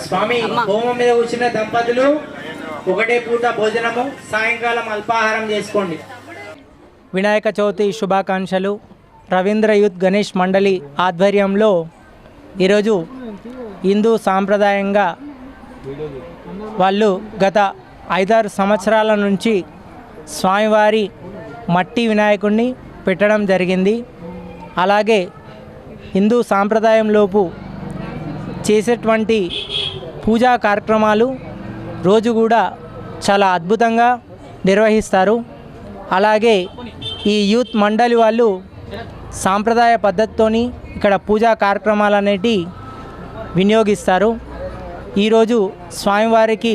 స్వామి హోమం మీద కూర్చున్న దంపతులు ఒకటే పూట భోజనము సాయంకాలం అల్పాహారం చేసుకోండి. వినాయక చవితి శుభాకాంక్షలు. రవీంద్ర యూత్ గణేష్ మండలి ఆధ్వర్యంలో ఈరోజు హిందూ సాంప్రదాయంగా వాళ్ళు గత 5-6 సంవత్సరాల నుంచి స్వామివారి మట్టి వినాయకుడిని పెట్టడం జరిగింది. అలాగే హిందూ సాంప్రదాయంలోపు చేసేటువంటి పూజా కార్యక్రమాలు రోజు కూడా చాలా అద్భుతంగా నిర్వహిస్తారు. అలాగే ఈ యూత్ మండలి వాళ్ళు సాంప్రదాయ పద్ధతితోని ఇక్కడ పూజా కార్యక్రమాలు అనేటి వినియోగిస్తారు. ఈరోజు స్వామివారికి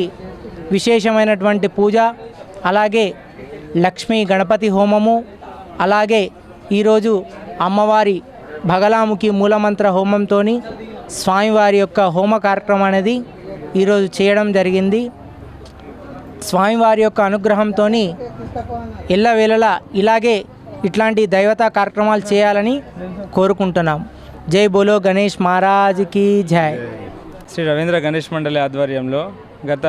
విశేషమైనటువంటి పూజ, అలాగే లక్ష్మీ గణపతి హోమము, అలాగే ఈరోజు అమ్మవారి బగలాముఖి మూలమంత్ర హోమంతో స్వామివారి యొక్క హోమ కార్యక్రమం అనేది ఈరోజు చేయడం జరిగింది. స్వామివారి యొక్క అనుగ్రహంతో ఎల్లవేళలా ఇలాగే ఇట్లాంటి దైవతా కార్యక్రమాలు చేయాలని కోరుకుంటున్నాం. జై బోలో గణేష్ మహారాజ్కి జై. శ్రీ రవీంద్ర గణేష్ మండలి ఆధ్వర్యంలో గత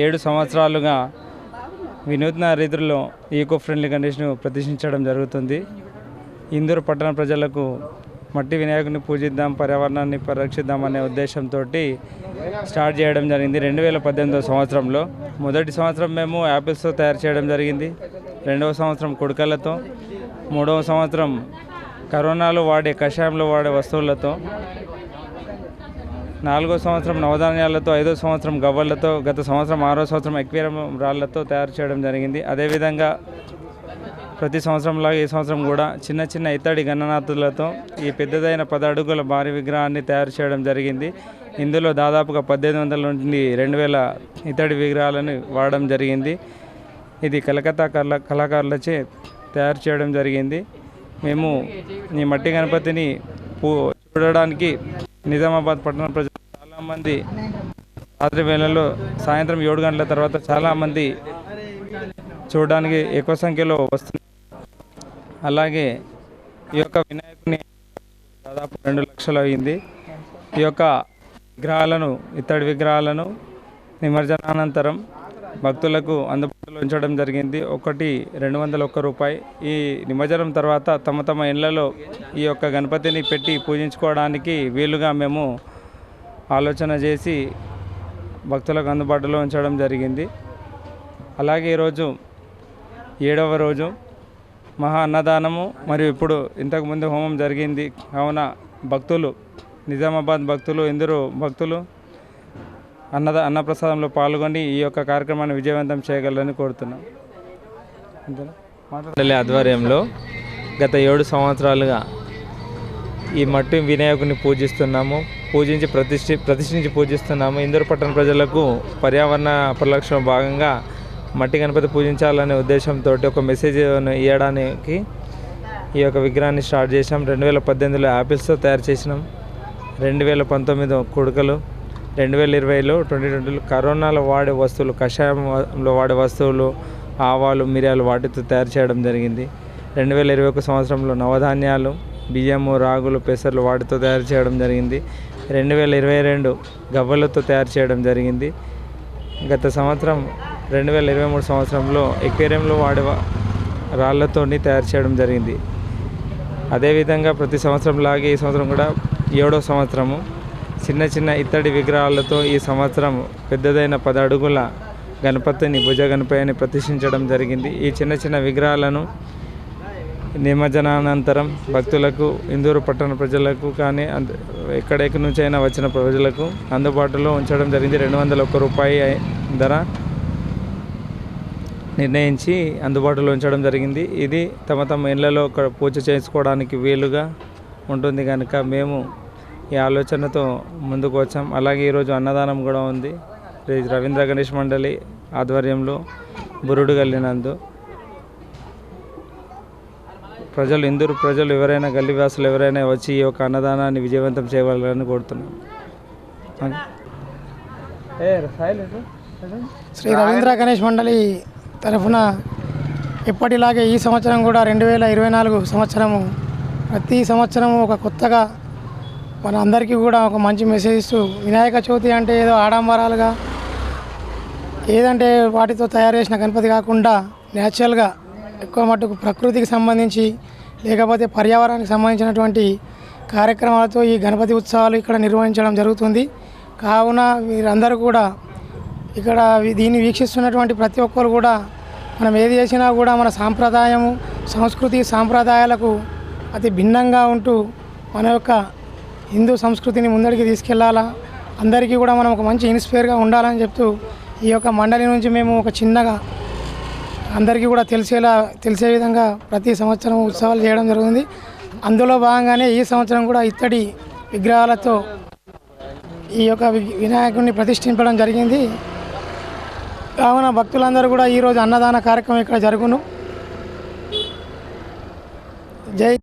7 సంవత్సరాలుగా వినూత్న రీతిలో ఈకో ఫ్రెండ్లీ గణేష్ను ప్రతిష్ఠించడం జరుగుతుంది. ఇందూరు పట్టణ ప్రజలకు మట్టి వినాయకుని పూజిద్దాం, పర్యావరణాన్ని పరిరక్షిద్దాం అనే ఉద్దేశంతో స్టార్ట్ చేయడం జరిగింది 2018 సంవత్సరంలో. మొదటి సంవత్సరం మేము యాపిల్స్తో తయారు చేయడం జరిగింది, 2వ సంవత్సరం కుడకలతో, 3వ సంవత్సరం కరోనాలో వాడే కషాయంలో వాడే వస్తువులతో, 4వ సంవత్సరం నవధాన్యాలతో, 5వ సంవత్సరం గవ్వలతో, గత సంవత్సరం 6వ సంవత్సరం ఎక్వేరియం రాళ్లతో తయారు చేయడం జరిగింది. అదేవిధంగా ప్రతి సంవత్సరంలాగా ఈ సంవత్సరం కూడా చిన్న చిన్న ఇత్తడి గణనాథులతో ఈ పెద్దదైన 10 అడుగుల భారీ విగ్రహాన్ని తయారు చేయడం జరిగింది. ఇందులో దాదాపుగా 1800 నుండి 2000 ఇత్తడి విగ్రహాలను వాడడం జరిగింది. ఇది కలకత్తా కళాకారులచే తయారు చేయడం జరిగింది. మేము ఈ మట్టి గణపతిని చూడడానికి నిజామాబాద్ పట్టణ ప్రజలు చాలామంది రాత్రి వేళల్లో సాయంత్రం 7 గంటల తర్వాత చాలామంది చూడడానికి ఎక్కువ సంఖ్యలో వస్తున్నారు. అలాగే ఈ యొక్క వినాయకుని దాదాపు 2 లక్షలు అయింది. ఈ యొక్క విగ్రహాలను ఇత్తడి విగ్రహాలను నిమజ్జనానంతరం భక్తులకు అందుబాటులో ఉంచడం జరిగింది. ఒకటి 201 రూపాయి. ఈ నిమజ్జనం తర్వాత తమ తమ ఇళ్లలో ఈ యొక్క గణపతిని పెట్టి పూజించుకోవడానికి వీలుగా మేము ఆలోచన చేసి భక్తులకు అందుబాటులో ఉంచడం జరిగింది. అలాగే ఈరోజు 7వ రోజు మహా అన్నదానము మరియు ఇప్పుడు ఇంతకుముందు హోమం జరిగింది. కావున భక్తులు, నిజామాబాద్ భక్తులు, ఇందూరు భక్తులు అన్నప్రసాదంలో పాల్గొని ఈ యొక్క కార్యక్రమాన్ని విజయవంతం చేయగలరని కోరుతున్నాం. మండలి ఆధ్వర్యంలో గత 7 సంవత్సరాలుగా ఈ మట్టి వినాయకుని పూజిస్తున్నాము, ప్రతిష్ఠించి పూజిస్తున్నాము. ఇందూరు పట్టణ ప్రజలకు పర్యావరణ పరిరక్షణ భాగంగా మట్టి గణపతి పూజించాలనే ఉద్దేశంతో ఒక మెసేజ్ ఇవ్వడానికి ఈ యొక్క విగ్రహాన్ని స్టార్ట్ చేసాం. 2018లో యాపిల్స్తో తయారు చేసినాం, 2019 కుడకలు, 2020లో 2020లో కరోనాలో వాడే వస్తువులు, కషాయంలో వాడే వస్తువులు, ఆవాలు, మిరియాలు వాటితో తయారు చేయడం జరిగింది. 2021 సంవత్సరంలో నవధాన్యాలు, బియ్యము, రాగులు, పెసర్లు వాటితో తయారు చేయడం జరిగింది. 2022 గవ్వలతో తయారు చేయడం జరిగింది. గత సంవత్సరం 2023 సంవత్సరంలో ఎక్వేరియంలో వాడే రాళ్లతో తయారు చేయడం జరిగింది. అదేవిధంగా ప్రతి సంవత్సరం లాగే ఈ సంవత్సరం కూడా 7వ సంవత్సరము చిన్న చిన్న ఇత్తడి విగ్రహాలతో ఈ సంవత్సరం పెద్దదైన 10 అడుగుల గణపతిని, భుజ గణపతిని ప్రతిష్ఠించడం జరిగింది. ఈ చిన్న చిన్న విగ్రహాలను నిమజ్జనానంతరం భక్తులకు, ఇందూరు పట్టణ ప్రజలకు కానీ ఎక్కడెక్కడి నుంచి అయినా వచ్చిన ప్రజలకు అందుబాటులో ఉంచడం జరిగింది. 201 రూపాయి ధర నిర్ణయించి అందుబాటులో ఉంచడం జరిగింది. ఇది తమ తమ ఇళ్లలో పూజ చేసుకోవడానికి వీలుగా ఉంటుంది కనుక మేము ఈ ఆలోచనతో ముందుకు వచ్చాం. అలాగే ఈరోజు అన్నదానం కూడా ఉంది. రవీంద్ర గణేష్ మండలి ఆధ్వర్యంలో బురుడు గల్లినందు ప్రజలు, ఇందూరు ప్రజలు ఎవరైనా, గల్లీవాసులు ఎవరైనా వచ్చి ఈ యొక్క అన్నదానాన్ని విజయవంతం చేయగలరని కోరుతున్నాం. శ్రీ రవీంద్ర గణేష్ మండలి తరఫున ఎప్పటిలాగే ఈ సంవత్సరం కూడా 2024 సంవత్సరము ప్రతి సంవత్సరము ఒక కొత్తగా మన అందరికీ కూడా ఒక మంచి మెసేజ్ ఇస్తూ, వినాయక చవితి అంటే ఏదో ఆడంబరాలుగా ఏదంటే వాటితో తయారు చేసిన గణపతి కాకుండా న్యాచురల్గా ఎక్కువ మట్టుకు ప్రకృతికి సంబంధించి లేకపోతే పర్యావరణానికి సంబంధించినటువంటి కార్యక్రమాలతో ఈ గణపతి ఉత్సవాలు ఇక్కడ నిర్వహించడం జరుగుతుంది. కావున వీరందరూ కూడా ఇక్కడ దీన్ని వీక్షిస్తున్నటువంటి ప్రతి ఒక్కరు కూడా మనం ఏది చేసినా కూడా మన సాంప్రదాయము, సంస్కృతి, సాంప్రదాయాలకు అతి భిన్నంగా ఉంటూ మన యొక్క హిందూ సంస్కృతిని ముందడికి తీసుకెళ్లాలా, అందరికీ కూడా మనం ఒక మంచి ఇన్స్పైర్గా ఉండాలని చెప్తూ ఈ యొక్క మండలి నుంచి మేము ఒక చిన్నగా అందరికీ కూడా తెలిసే విధంగా ప్రతి సంవత్సరం ఉత్సవాలు చేయడం జరుగుతుంది. అందులో భాగంగానే ఈ సంవత్సరం కూడా ఇత్తడి విగ్రహాలతో ఈ యొక్క వినాయకుడిని ప్రతిష్ఠించడం జరిగింది. కావున భక్తులందరూ కూడా ఈరోజు అన్నదాన కార్యక్రమం ఇక్కడ జరుగును. జై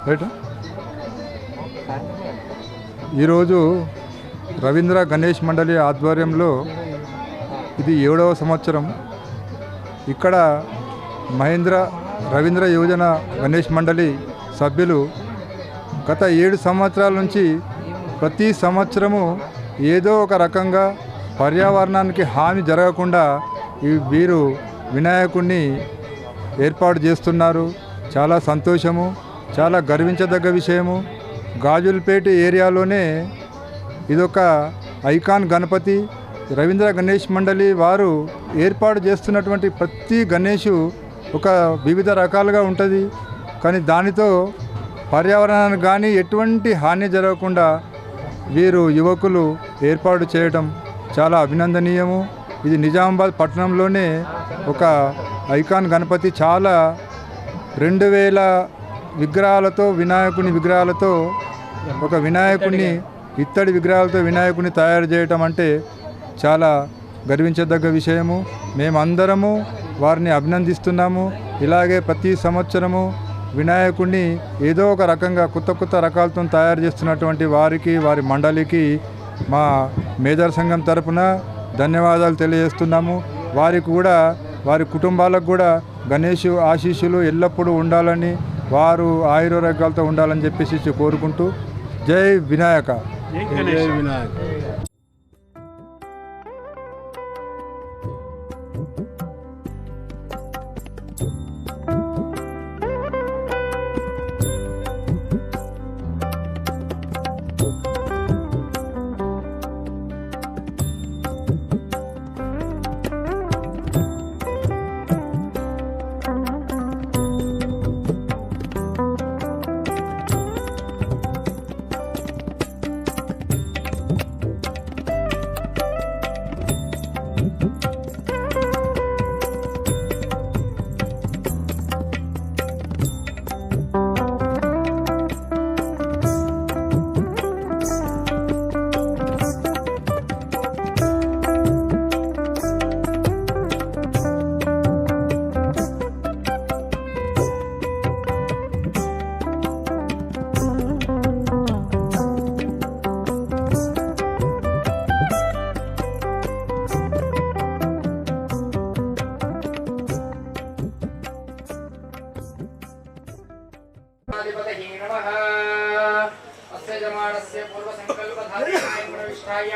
రైట్. ఈరోజు రవీంద్ర గణేష్ మండలి ఆధ్వర్యంలో ఇది 7వ సంవత్సరం. ఇక్కడ రవీంద్ర యువజన గణేష్ మండలి సభ్యులు గత 7 సంవత్సరాల నుంచి ప్రతి సంవత్సరము ఏదో ఒక రకంగా పర్యావరణానికి హాని జరగకుండా వీరు వినాయకుడిని ఏర్పాటు చేస్తున్నారు. చాలా సంతోషము, చాలా గర్వించదగ్గ విషయము. గాజులపేట ఏరియాలోనే ఇదొక ఐకాన్ గణపతి. రవీంద్ర గణేష్ మండలి వారు ఏర్పాటు చేస్తున్నటువంటి ప్రతి గణేషు ఒక వివిధ రకాలుగా ఉంటుంది. కానీ దానితో పర్యావరణానికి కానీ ఎటువంటి హాని జరగకుండా వీరు యువకులు ఏర్పాటు చేయడం చాలా అభినందనీయము. ఇది నిజామాబాద్ పట్టణంలోనే ఒక ఐకాన్ గణపతి. చాలా 2000 విగ్రహాలతో విగ్రహాలతో ఒక వినాయకుడిని ఇత్తడి విగ్రహాలతో వినాయకుడిని తయారు చేయటం అంటే చాలా గర్వించదగ్గ విషయము. మేమందరము వారిని అభినందిస్తున్నాము. ఇలాగే ప్రతి సంవత్సరము వినాయకుడిని ఏదో ఒక రకంగా కొత్త రకాలతో తయారు చేస్తున్నటువంటి వారికి, వారి మండలికి మా మేజర్ సంఘం తరపున ధన్యవాదాలు తెలియజేస్తున్నాము. వారికి కూడా, వారి కుటుంబాలకు కూడా గణేష్ ఆశీస్సులు ఎల్లప్పుడూ ఉండాలని, వారు ఆయురారోగ్యాలతో ఉండాలని చెప్పేసి కోరుకుంటూ జై వినాయక. జై వినాయక.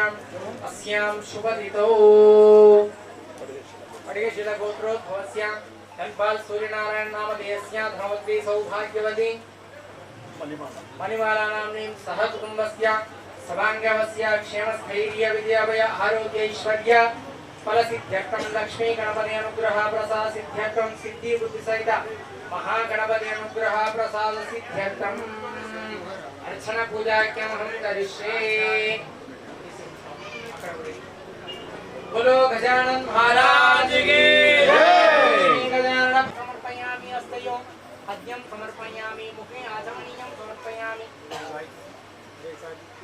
अस्याम् अस्यां शुभतिथौ पडिगशिल गोत्रोद्भवस्यां धनपाल सूर्यनारायण नामधेयस्यां धनवती सौभाग्यवती मणिमाला नाम्नीं सह कुटुम्बस्य सभाङ्गवस्य क्षेमस्थैर्य विद्याभय आरोग्य ऐश्वर्य फलसिद्ध्यर्थं लक्ष्मी गणपति अनुग्रह प्रसाद सिद्ध्यर्थं सिद्धि बुद्धि सहित महागणपति अनुग्रह प्रसाद सिद्ध्यर्थं अर्चना पूजाख्यमहं करिष्ये। बोलो गजानन महाराज की जय। गजानन समर्पयामि हस्तयोः अद्यं समर्पयामि मुखे आचमनीयं समर्पयामि।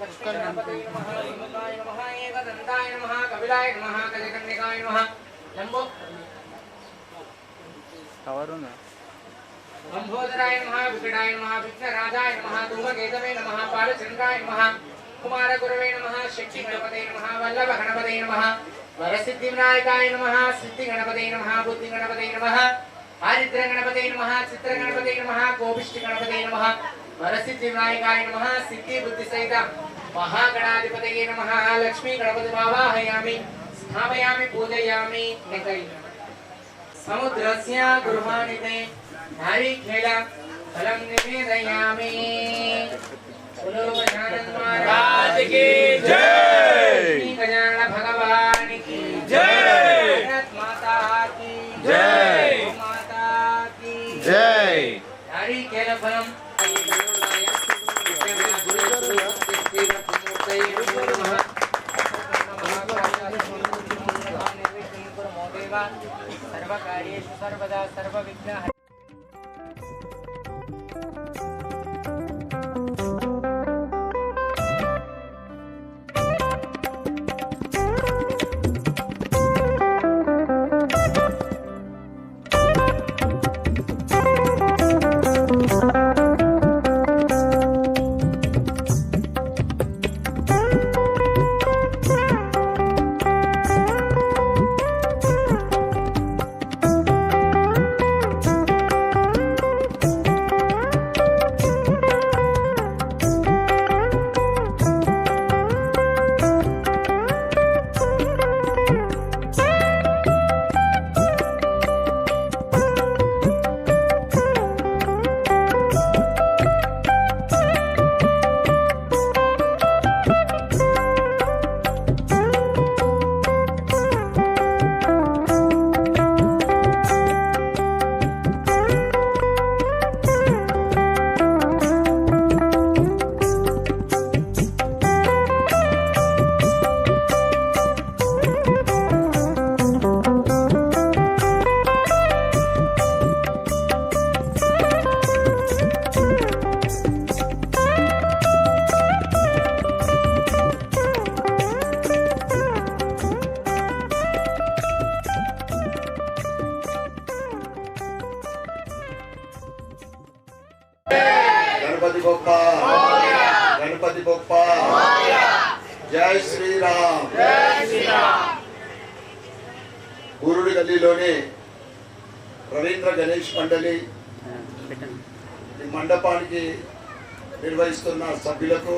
लक्ष्मी गणपतये नमः शिवाय नमः एकदन्ताय नमः कपिलाय नमः गजकन्यकाय नमः लंबो लंबोदराय नमः विकटाय नमः विघ्नराजाय नमः धूमकेतवे नमः बालचन्द्राय नमः कुमारगुरवे नमः शक्ति गणपतये नमः वल्लभ गणपतये नमः वरसिद्धिविनायकाय नमः सिद्धि गणपतये नमः बुद्धि गणपतये नमः आदित्य गणपतये नमः चित्र गणपतये नमः गोपिष्टि गणपतये नमः वरसिद्धिविनायकाय नमः सिद्धि बुद्धि सहित महागणाधिपतये नमः लक्ष्मी गणपति आवाहयामि स्थापयामि पूजयामि। समुद्रस्य गृहाणिते नारिकेल फलं निवेदयामि। बोलो गजानन महाराज की जय। गजानन भगवान की जय। माता की जय। माता की जय। नारिकेल फलं सर्वकार्येषु सर्वदा सर्वविघ्न गणपति बप्पा गणपति बप्पा जय श्री राम। गुरुడి గల్లీలోని రవీంద్ర గణేష్ మండలి ఈ మండపానికి నిర్వహిస్తున్న సభ్యులకు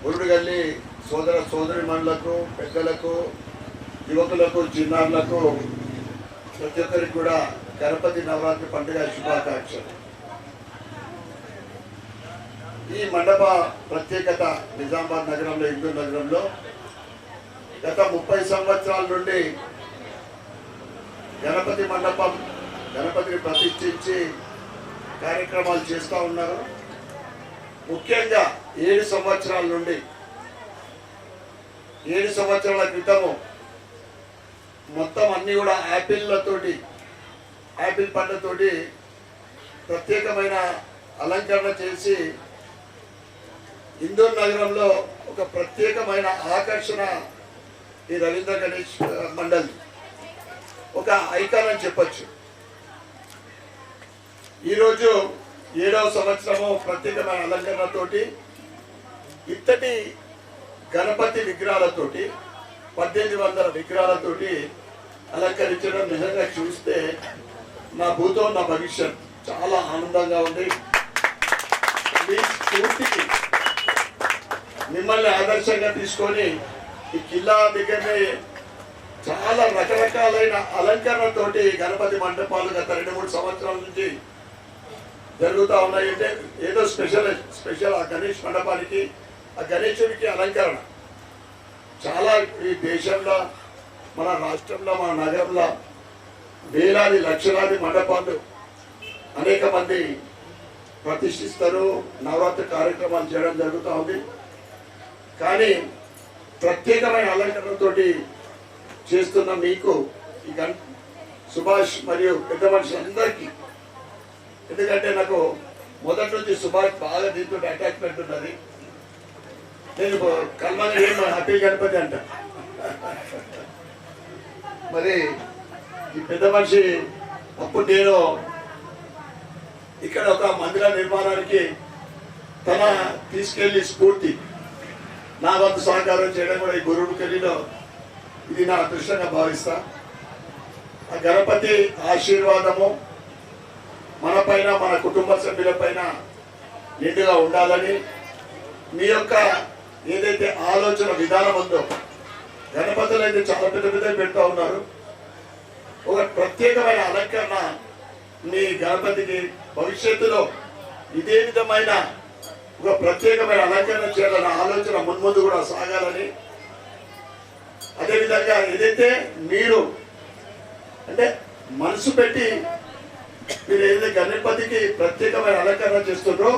గురుడి గల్లీ సోదర సోదరిమణులకు పెద్దలకు యువకులకు చిన్నారులకు ప్రతి ఒక్కరికి కూడా గణపతి నవరాత్రి పండుగ శుభాకాంక్షలు। ఈ మండప ప్రత్యేకత నిజామాబాద్ నగరంలో హిందూ నగరంలో గత 30 సంవత్సరాల నుండి గణపతి మండపం గణపతిని ప్రతిష్ఠించి కార్యక్రమాలు చేస్తూ ఉన్నారు। ముఖ్యంగా 7 సంవత్సరాల నుండి 7 సంవత్సరాల క్రితము మొత్తం అన్నీ కూడా యాపిల్ పండ్లతోటి ప్రత్యేకమైన అలంకరణ చేసి ఇందూర్ నగరంలో ఒక ప్రత్యేకమైన ఆకర్షణ ఈ రవీంద్ర గణేష్ మండల్ ఒక ఐకాన్ అని చెప్పచ్చు। ఈరోజు 7వ సంవత్సరము ప్రత్యేకమైన అలంకరణతోటి ఇత్తడి గణపతి విగ్రహాలతోటి 1800 విగ్రహాలతోటి అలంకరించడం నిజంగా చూస్తే నా భూతం నా భవిష్యత్ చాలా ఆనందంగా ఉంది। ఈ స్ఫూర్తికి మిమ్మల్ని ఆదర్శంగా తీసుకొని ఈ కిల్లా దగ్గరనే చాలా రకరకాలైన అలంకరణతోటి గణపతి మండపాలు గత 2-3 సంవత్సరాల నుంచి జరుగుతూ ఉన్నాయి. అంటే ఏదో స్పెషల్ ఆ గణేష్ మండపానికి, ఆ గణేశుడికి అలంకరణ చాలా ఈ దేశంలో, మన రాష్ట్రంలో, మన నగరంలో వేలాది లక్షలాది మండపాలు అనేక మంది ప్రతిష్ఠిస్తారు, నవరాత్రి కార్యక్రమాలు చేయడం జరుగుతూ ఉంది. కానీ ప్రత్యేకమైన అలంకరణతోటి చేస్తున్న మీకు ఈ సుభాష్ మరియు పెద్ద మనుషులందరికీ, ఎందుకంటే నాకు మొదటి నుంచి సుభాష్ బాగా దీంతో అటాచ్మెంట్ ఉన్నది. నేను కల్మాని హ్యాపీ గణపతి అంట. మరి ఈ పెద్ద మనిషి అప్పుడు నేను ఇక్కడ ఒక మందిర నిర్మాణానికి తన తీసుకెళ్లి స్ఫూర్తి నా వంతు సహకారం చేయడం కూడా ఈ గురువుడి కలిలో ఇది నా అదృష్టంగా భావిస్తా. ఆ గణపతి ఆశీర్వాదము మన పైన, మన కుటుంబ సభ్యుల పైన నిండుగా ఉండాలని, మీ యొక్క ఏదైతే ఆలోచన విధానం ఉందో, గణపతులు అయితే చాలా పెద్ద పెద్ద పెడతా ఉన్నారు, ఒక ప్రత్యేకమైన అలంకరణ మీ గణపతికి భవిష్యత్తులో ఇదే విధమైన ఒక ప్రత్యేకమైన అలంకరణ చేయాలన్న ఆలోచన మున్ముందు కూడా సాగాలని, అదేవిధంగా ఏదైతే మీరు అంటే మనసు పెట్టి మీరు ఏదైతే గణపతికి ప్రత్యేకమైన అలంకరణ చేస్తుండ్రో,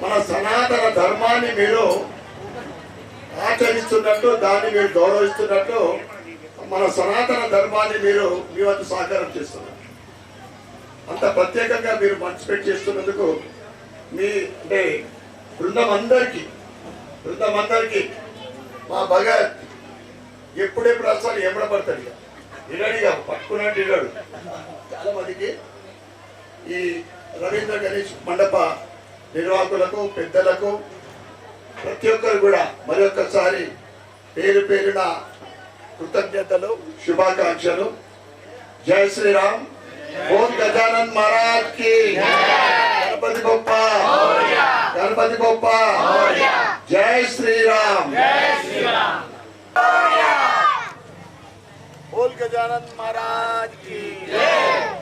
మన సనాతన ధర్మాన్ని మీరు ఆచరిస్తున్నట్టు, దాన్ని మీరు గౌరవిస్తున్నట్టు, మన సనాతన ధర్మాన్ని మీరు మీ వంతు సహకారం చేస్తున్నారు. అంత ప్రత్యేకంగా మీరు మనసు పెట్టి చేస్తున్నందుకు మీ అంటే బృందం అందరికీ మా భగత్ ఎప్పుడెప్పుడు అసలు ఎమ్మడపడతాడు, ఇక ఇలాడిగా పట్టుకున్నట్టు ఇలాడు. చాలా మందికి ఈ రవీంద్ర గణేష్ మండప నిర్వాహకులకు, పెద్దలకు, ప్రతి ఒక్కరు కూడా మరొకసారి పేరు పేరున కృతజ్ఞతలు, శుభాకాంక్షలు. జై శ్రీరామ్. ఓం గజానన్ మహారాజ్ కి. గణపతి బొప్ప, గణపతి బొప్ప. జై శ్రీరామ్. बोल गजानन महाराज की जय।